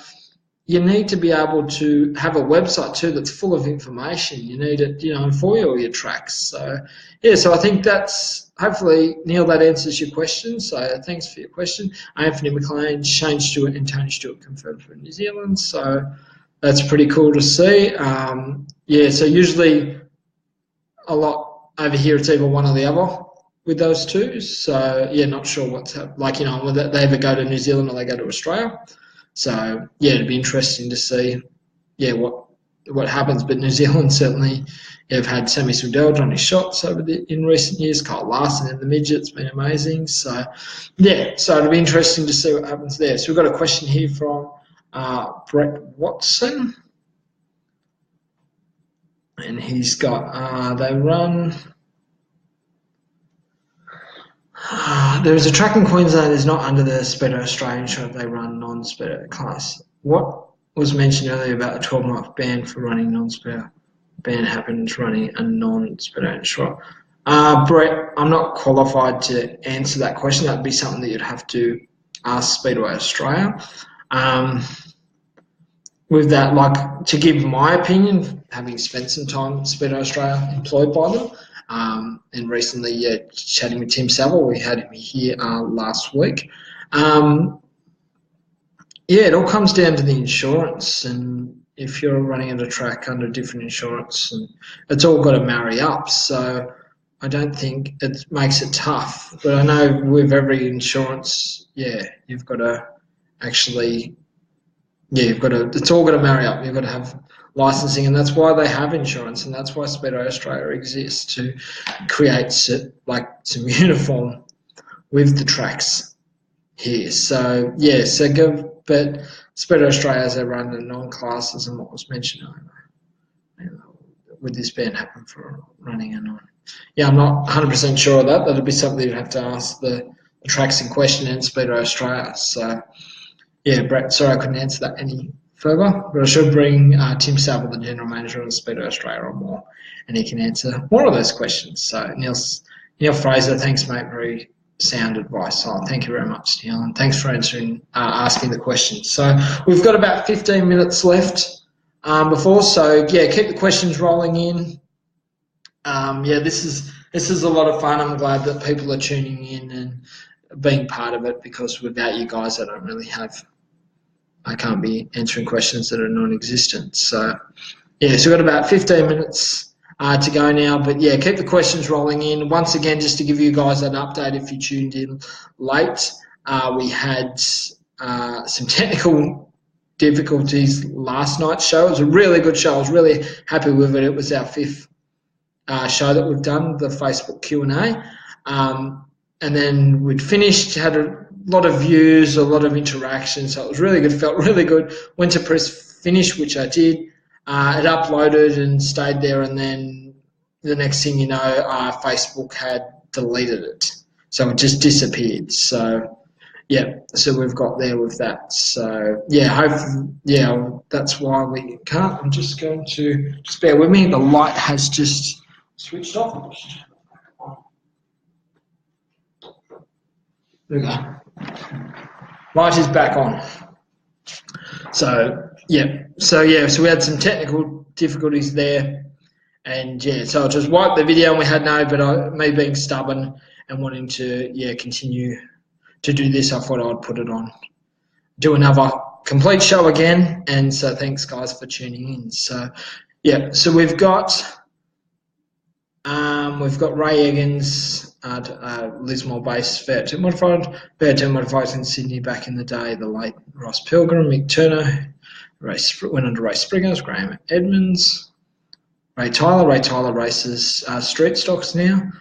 you need to be able to have a website too that's full of information. You need it, for all your tracks. So I think that's, hopefully, Neil, that answers your question. So thanks for your question. Anthony McLean, Shane Stewart and Tony Stewart confirmed for New Zealand. So that's pretty cool to see. So usually a lot over here, it's either one or the other with those two. So, not sure what's happening. Like, whether they ever go to New Zealand or they go to Australia. So, it'd be interesting to see, what happens. But New Zealand certainly have had Sammy Swindell, Johnny Shots in recent years. Kyle Larson in the midget's been amazing. So, so it'll be interesting to see what happens there. So we've got a question here from Brett Watson. And he's got, they run... there is a track in Queensland that is not under the Speedo Australian show. They run non-Speedo class. What was mentioned earlier about a 12-month ban for running non-Speedo? Ban happens running a non-Speedo shot. Brett, I'm not qualified to answer that question. That would be something that you'd have to ask Speedway Australia. With that, to give my opinion, having spent some time at Speedo Australia employed by them, and recently chatting with Tim Saville, we had him here last week. It all comes down to the insurance, and if you're running at a track under different insurance, and it's all got to marry up. So I don't think it makes it tough, but I know with every insurance, you've got to actually, it's all got to marry up. You've got to have licensing, and that's why they have insurance, and that's why Speedway Australia exists, to create some uniform with the tracks here. So but Speedway Australia, as they run the non-classes, and what was mentioned earlier, would this ban happen for running a non? I'm not 100% sure of that. That'll be something you'd have to ask the tracks in question and Speedway Australia. So Brett, sorry I couldn't answer that any further, but I should bring Tim Saville, the General Manager of Speedway Australia, on more, and he can answer more of those questions. So Neil Fraser, thanks mate, very sound advice. So thank you very much, Neil, and thanks for asking the questions. So we've got about 15 minutes left keep the questions rolling in. This this is a lot of fun. I'm glad that people are tuning in and being part of it, because without you guys, I can't be answering questions that are non-existent. So, yeah, so we've got about 15 minutes to go now. But, yeah, keep the questions rolling in. Once again, just to give you guys an update if you tuned in late, we had some technical difficulties last night's show. It was a really good show. I was really happy with it. It was our 5th show that we've done, the Facebook Q&A. And then we'd finished, had a lot of views, a lot of interaction, so it was really good, felt really good. Went to press finish, which I did. It uploaded and stayed there, and then the next thing you know, Facebook had deleted it. So it just disappeared. So, yeah, so we've got there with that. So, yeah, hopefully, yeah, that's why we can't. I'm just going to, just bear with me. The light has just switched off. There we go. Light is back on. So we had some technical difficulties there, and so I just wiped the video and we had me being stubborn and wanting to continue to do this, I thought I'd put it on, do another complete show again. And so thanks guys for tuning in. So so we've got Ray Eggins, Lismore based V8 modified in Sydney back in the day, the late Ross Pilgrim, Mick Turner, went on to race Springers, Graham Edmonds, Ray Tyler races street stocks now.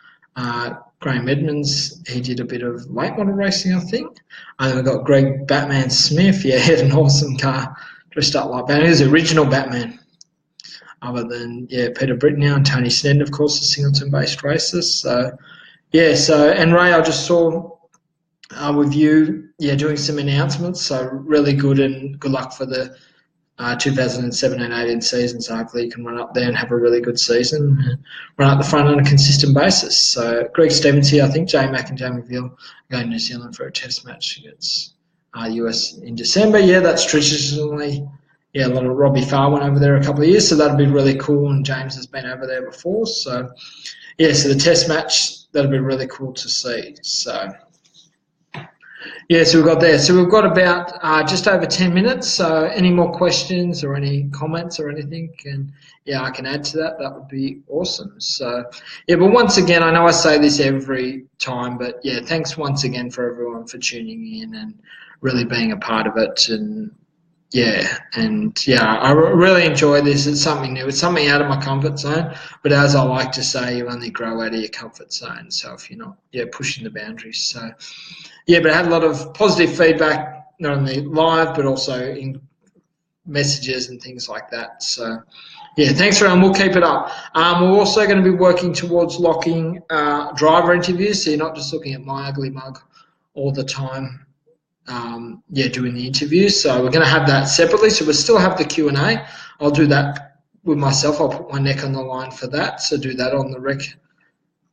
Graham Edmonds, he did a bit of late model racing, I think. And then we've got Greg Batman Smith, he had an awesome car dressed up like Batman. He was the original Batman. Other than Peter Britton and Tony Snedden, of course, the Singleton-based racers. So and Ray, I just saw with you, doing some announcements. So really good, and good luck for the 2017-18 season. So hopefully you can run up there and have a really good season, and run up the front on a consistent basis. So Greg Stevens here, I think J Mac and Jamie Veal are going to New Zealand for a test match against US in December. Yeah, that's traditionally. A lot of Robbie Farr went over there a couple of years, so that'll be really cool, and James has been over there before. So, so the test match, that'll be really cool to see. So, so we've got there. So we've got about just over 10 minutes. So any more questions or any comments or anything, and I can add to that. That would be awesome. So, but once again, I know I say this every time, but thanks once again for everyone for tuning in and really being a part of it. And I really enjoy this. It's something new. It's something out of my comfort zone. But as I like to say, you only grow out of your comfort zone. So if you're not, pushing the boundaries. So, but I had a lot of positive feedback, not only live, but also in messages and things like that. So, thanks, Ron. We'll keep it up. We're also going to be working towards locking driver interviews. So you're not just looking at my ugly mug all the time. Doing the interviews. So we're going to have that separately. So we'll still have the Q&A. I'll do that with myself. I'll put my neck on the line for that. So do that on the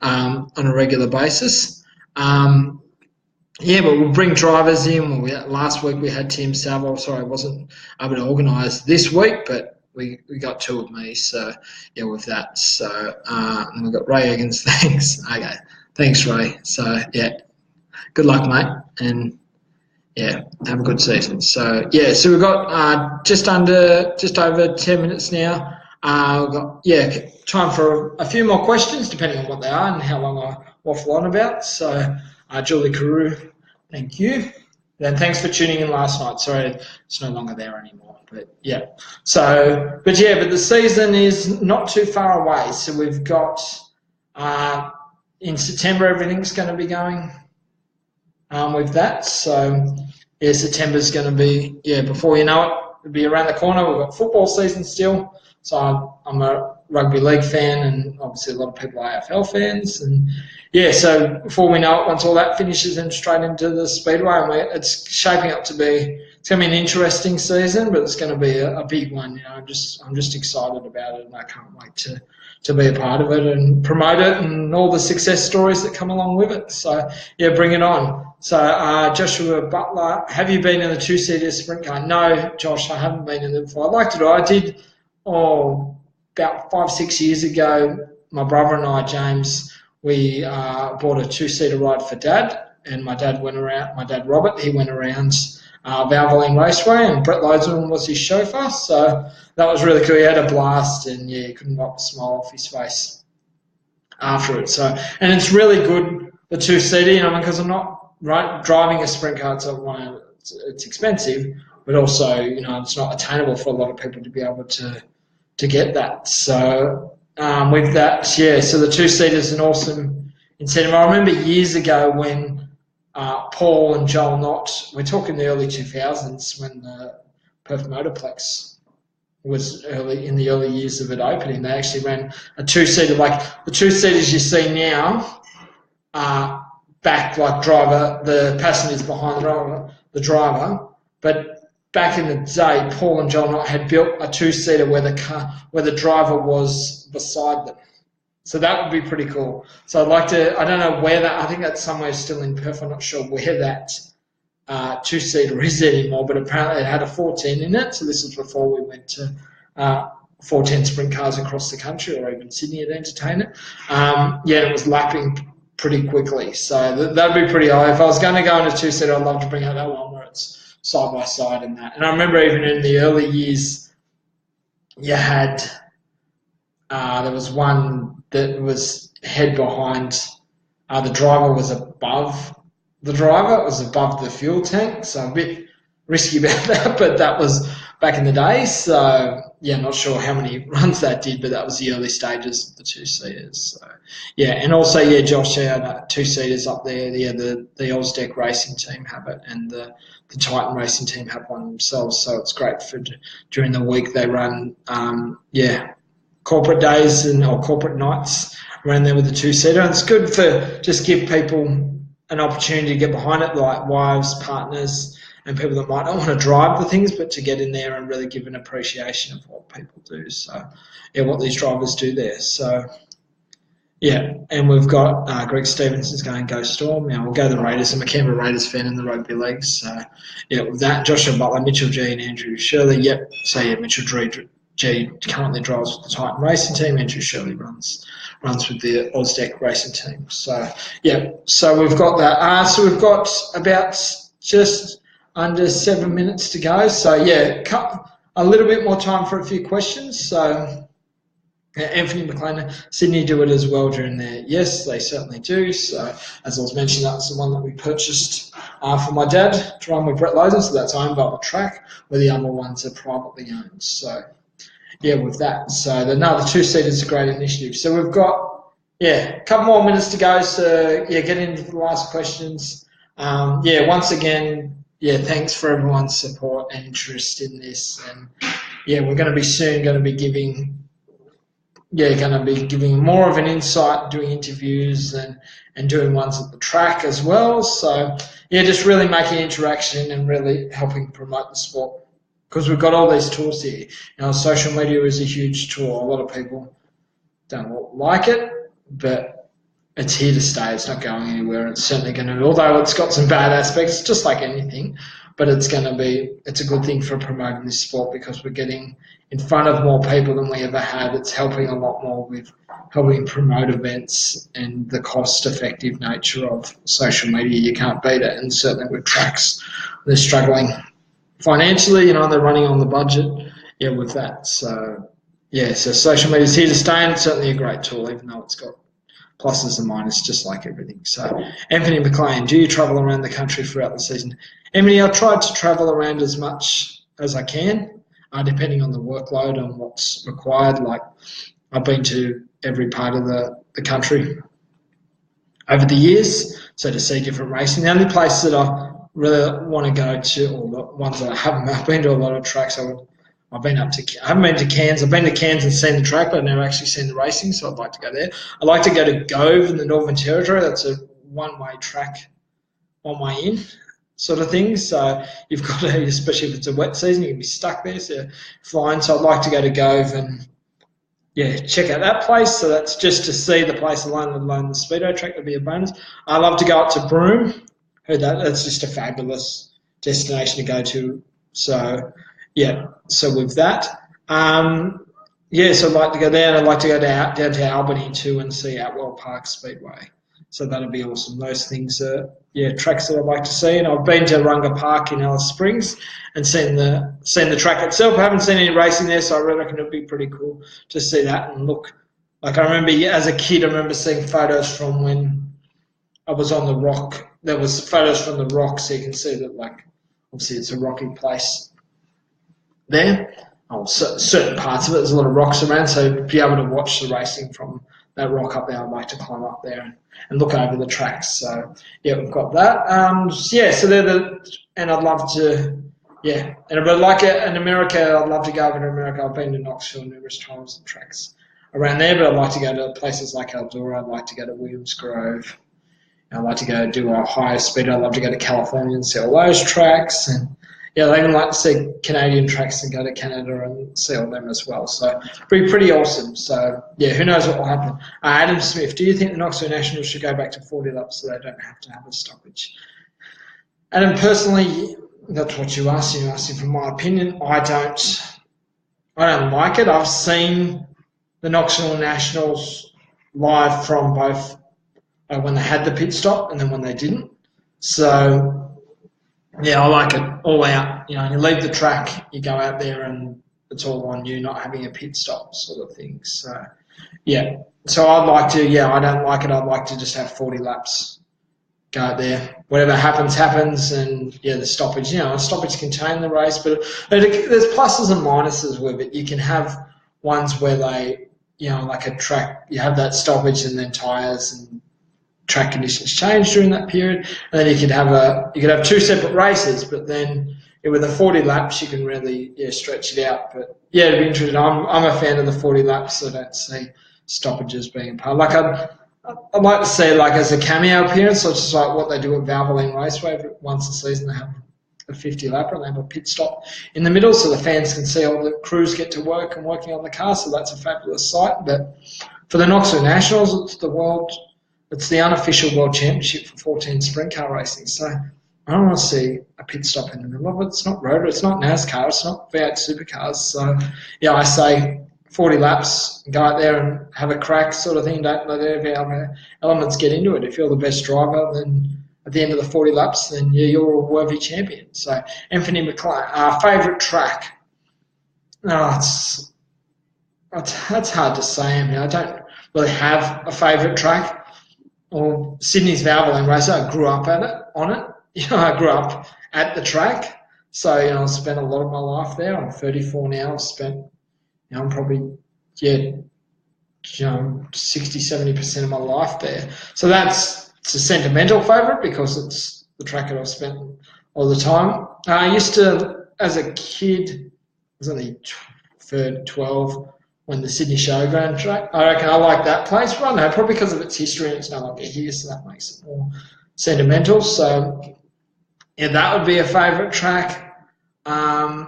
on a regular basis. But we'll bring drivers in. Last week we had Tim Saville. Sorry, I wasn't able to organise this week, but we got 2 of me. So with that. So and we've got Ray Eggins. Thanks. Okay. Thanks, Ray. So good luck, mate. And have a good season. So so we've got just over 10 minutes now. We've got time for a few more questions, depending on what they are and how long I waffle on about. So Julie Carew, thank you. Then thanks for tuning in last night. Sorry, it's no longer there anymore. But but the season is not too far away. So we've got in September everything's going to be going. With that, so September's going to be before you know it, it'll be around the corner. We've got football season still, so I'm a rugby league fan, and obviously a lot of people are AFL fans, and so before we know it, once all that finishes, and straight into the speedway, and it's shaping up to be. It's going to be an interesting season, but it's going to be a big one. I'm just excited about it, and I can't wait to be a part of it and promote it and all the success stories that come along with it. So, bring it on. So, Joshua Butler, have you been in the 2-seater sprint car? No, Josh, I haven't been in it before. I'd like to do it. I did, about 5-6 years ago. My brother and I, James, we bought a 2-seater ride for Dad, and my dad Robert, he went around Valvoline Raceway, and Brett Lodeman was his chauffeur, so that was really cool. He had a blast, and yeah, he couldn't wipe the smile off his face after it. So, and it's really good, the 2-seater, you know, because I'm not driving a sprint car, so it's expensive, but also, you know, it's not attainable for a lot of people to be able to get that. So with that, yeah, so the 2-seater is an awesome incentive. I remember years ago when Paul and Joel Knott, we're talking the early 2000s, when the Perth Motorplex was in the early years of it opening. They actually ran a 2-seater, like the 2-seaters you see now, back like driver, the passengers behind the driver. But back in the day, Paul and Joel Knott had built a 2-seater where the driver was beside them. So that would be pretty cool. So I'd like to, I don't know where that, I think that's somewhere still in Perth. I'm not sure where that 2-seater is anymore, but apparently it had a 410 in it. So this was before we went to 410 sprint cars across the country, or even Sydney at Entertain it. Yeah, it was lapping pretty quickly. So that'd be pretty high. If I was going to go in a 2-seater, I'd love to bring out that one where it's side by side and that. And I remember even in the early years, you had, there was one that was head behind, the driver was above the driver, it was above the fuel tank, so a bit risky about that, but that was back in the day. So yeah, not sure how many runs that did, but that was the early stages of the 2-seaters. So yeah, and also, yeah, Josh, 2-seaters up there, yeah, the Ausdeck racing team have it, and the Titan racing team have one themselves, so it's great for during the week. They run, yeah, corporate days or corporate nights around there with the 2-seater. And it's good for just give people an opportunity to get behind it, like wives, partners, and people that might not want to drive the things, but to get in there and really give an appreciation of what people do. So, yeah, what these drivers do there. So, yeah, and we've got Greg Stevenson's going Go Storm. Now we'll go the Raiders. I'm a Canberra Raiders fan in the rugby league. So, yeah, with that, Joshua Butler, Mitchell G, and Andrew Shirley. Yep, so yeah, Mitchell G currently drives with the Titan racing team. Andrew Shirley runs with the Ausdeck racing team. So yeah, so we've got that. So we've got about just under 7 minutes to go. So yeah, a little bit more time for a few questions. So Anthony McLean, Sydney do it as well during there. Yes, they certainly do. So as I was mentioning, that's the one that we purchased for my dad to run with Brett Loden. So that's owned by the track, where the other ones are privately owned. So yeah, with that. So the 2-seater is a great initiative. So we've got, yeah, a couple more minutes to go. So yeah, get into the last questions. Yeah, once again, yeah, thanks for everyone's support and interest in this. And yeah, we're going to be soon giving more of an insight, doing interviews and doing ones at the track as well. So yeah, just really making interaction and really helping promote the sport. Because we've got all these tools here. You know, social media is a huge tool. A lot of people don't like it, but it's here to stay. It's not going anywhere. It's certainly going to, although it's got some bad aspects, just like anything, but it's a good thing for promoting this sport, because we're getting in front of more people than we ever had. It's helping a lot more with helping promote events and the cost-effective nature of social media. You can't beat it, and certainly with tracks, they're struggling financially, you know, they're running on the budget, yeah, with that. So, yeah, so social media is here to stay, and it's certainly a great tool, even though it's got pluses and minuses, just like everything. So, Anthony McLean, do you travel around the country throughout the season? Anthony, I try to travel around as much as I can, depending on the workload and what's required. Like, I've been to every part of the country over the years, so to see different racing. The only place that I really want to go to, or the ones that I haven't, I've been to a lot of tracks. I haven't been to Cairns. I've been to Cairns and seen the track, but I've never actually seen the racing, so I'd like to go there. I'd like to go to Gove in the Northern Territory. That's a one-way track on way in sort of thing. So you've got to, especially if it's a wet season, you can be stuck there, so flying. So I'd like to go to Gove and, yeah, check out that place. So that's just to see the place alone, let alone the speedo track. That'd be a bonus. I love to go up to Broome. Heard that's just a fabulous destination to go to. So, yeah, so with that. Yes, I'd like to go there, and I'd like to go down to Albany too and see Outwell Park Speedway. So that'd be awesome. Those things are tracks that I'd like to see. And I've been to Runga Park in Alice Springs and seen the track itself. I haven't seen any racing there, so I reckon it'd be pretty cool to see that and look. Like I remember as a kid, I remember seeing photos from when I was on the Rock. There was photos from the Rock, so you can see that like obviously it's a rocky place there. Certain parts of it, there's a lot of rocks around, so to be able to watch the racing from that rock up there, I'd like to climb up there and look over the tracks. So yeah, we've got that. So they're and I'd love to, but like in America, I'd love to go over to America. I've been to Knoxville numerous times and tracks around there, but I'd like to go to places like Eldora. I'd like to go to Williams Grove. I'd like to go do a higher speed. I'd love to go to California and see all those tracks. And yeah, I'd even like to see Canadian tracks and go to Canada and see all them as well. So it'd be pretty awesome. So yeah, who knows what will happen. Adam Smith, do you think the Knoxville Nationals should go back to 40 laps so they don't have to have a stoppage? Adam, personally, that's what you asked. You asked for my opinion. I don't like it. I've seen the Knoxville Nationals live from both when they had the pit stop and then when they didn't. So yeah, I like it all out. You leave the track, you go out there, and it's all on you, not having a pit stop sort of thing. So yeah, so I'd like to. Yeah, I don't like it. I'd like to just have 40 laps. Go out there, whatever happens, happens, and yeah, the stoppage. A stoppage can change the race, but there's pluses and minuses with it. You can have ones where they, like a track, you have that stoppage and then tyres and track conditions change during that period, and then you could have two separate races, but then with the 40 laps you can really stretch it out. But yeah, it'd be interesting. I'm a fan of the 40 laps, so I don't see stoppages being a part. Like I'd like to see like as a cameo appearance, so just like what they do at Valvoline Raceway once a season, they have a 50 lapper and they have a pit stop in the middle so the fans can see all the crews get to work and working on the car, so that's a fabulous sight. But for the Knoxville Nationals, it's the unofficial World Championship for 14 sprint car racing, so I don't want to see a pit stop in the middle of it. It's not road, it's not NASCAR, it's not V8 supercars. So yeah, I say 40 laps, go out there and have a crack sort of thing. Don't let any other elements get into it. If you're the best driver, then at the end of the 40 laps, then you're a worthy champion. So Anthony McLean, favourite track? That's hard to say. I mean, I don't really have a favourite track. Or Sydney's Valvoline Racer, I grew up on it. I grew up at the track, so I spent a lot of my life there. I'm 34 now. I've spent, I'm probably 60-70% of my life there. So it's a sentimental favourite because it's the track that I've spent all the time. I used to, as a kid, I was only 12. When the Sydney Showground track, I reckon I like that place. Well, no, probably because of its history and it's no longer here, so that makes it more sentimental. So, yeah, that would be a favourite track. I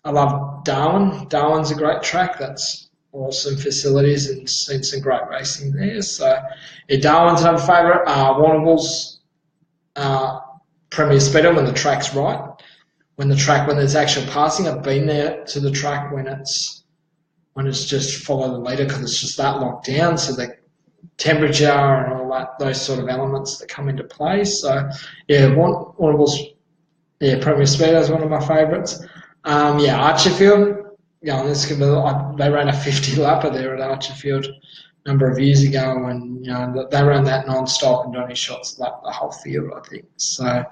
love Darwin. Darwin's a great track. That's awesome facilities and seen some great racing there. So, yeah, Darwin's another favourite. Warrnambool's Premier Speedway when the track's right. When there's actual passing, I've been there to the track when it's just follow the leader because it's just that locked down, so the temperature and all that, those sort of elements that come into play. So yeah, Warrnambool's Premier Speedway is one of my favourites. Archerfield, they ran a 50 lapper there at Archerfield a number of years ago, and they ran that non-stop and Donny Shots lapped the whole field, I think. So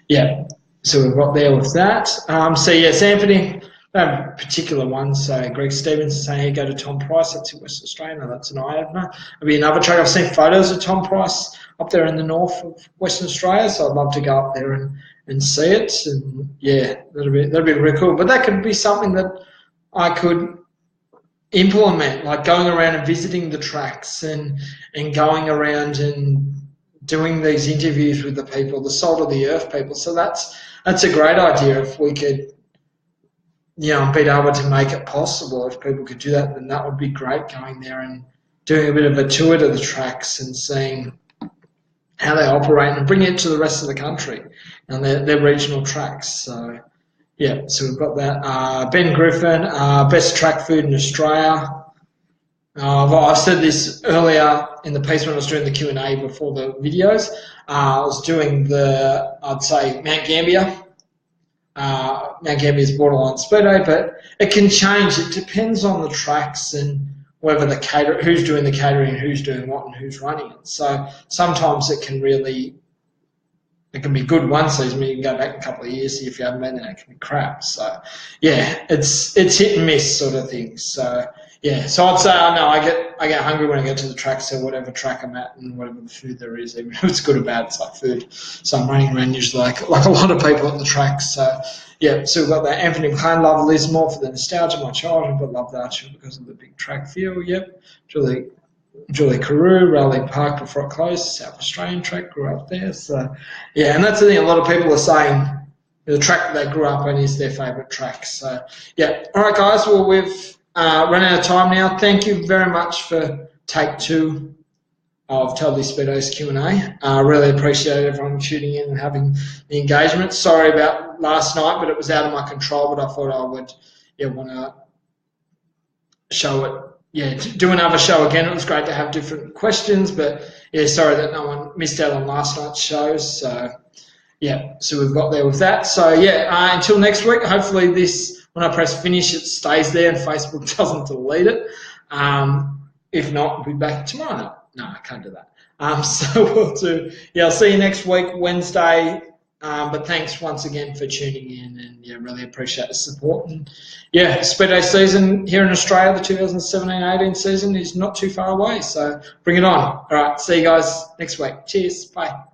yeah, so we've got there with that. Yes, Anthony. Particular ones, so Greg Stevens is saying, go to Tom Price, that's in Western Australia. That's an eye-opener. It'll be another track. I've seen photos of Tom Price up there in the north of Western Australia, so I'd love to go up there and see it. And yeah, that'll be really cool. But that could be something that I could implement, like going around and visiting the tracks and going around and doing these interviews with the people, the salt of the earth people. So that's a great idea if we could be able to make it possible. If people could do that, then that would be great, going there and doing a bit of a tour to the tracks and seeing how they operate and bringing it to the rest of the country and their regional tracks. So we've got that. Ben Griffin, best track food in Australia. I've said this earlier in the piece when I was doing the Q&A before the videos. I was doing I'd say Mount Gambier. Mount Gambier is borderline speedway, but it can change. It depends on the tracks and whether who's doing the catering, who's doing what, and who's running it. So sometimes it can be good one season, but you can go back a couple of years, see if you haven't been there, it can be crap. So yeah, it's hit and miss sort of thing. So yeah, so I'd say I get hungry when I get to the track, so whatever track I'm at and whatever the food there is, even if it's good or bad, it's like food. So I'm running around usually like a lot of people at the track. So yeah, so we've got that. Anthony McLean, love Lismore for the nostalgia of my childhood, but love that because of the big track feel. Yep, Julie Carew, Raleigh Park before it closed, South Australian track, grew up there. So yeah, and that's the thing, a lot of people are saying the track that they grew up on is their favourite track. So yeah, all right guys, well we've run out of time now. Thank you very much for take 2 of Totally Speedway's Q&A. I really appreciate everyone tuning in and having the engagement. Sorry about last night, but it was out of my control, but I thought I would want to show it. Yeah, do another show again. It was great to have different questions, but yeah, sorry that no one missed out on last night's shows. So yeah, so we've got there with that. So yeah, until next week, hopefully when I press finish, it stays there and Facebook doesn't delete it. If not, we'll be back tomorrow night. No, I can't do that. So we'll do, I'll see you next week, Wednesday. But thanks once again for tuning in, and yeah, really appreciate the support. And yeah, Speedway season here in Australia, the 2017-18 season is not too far away, so bring it on. All right, see you guys next week. Cheers, bye.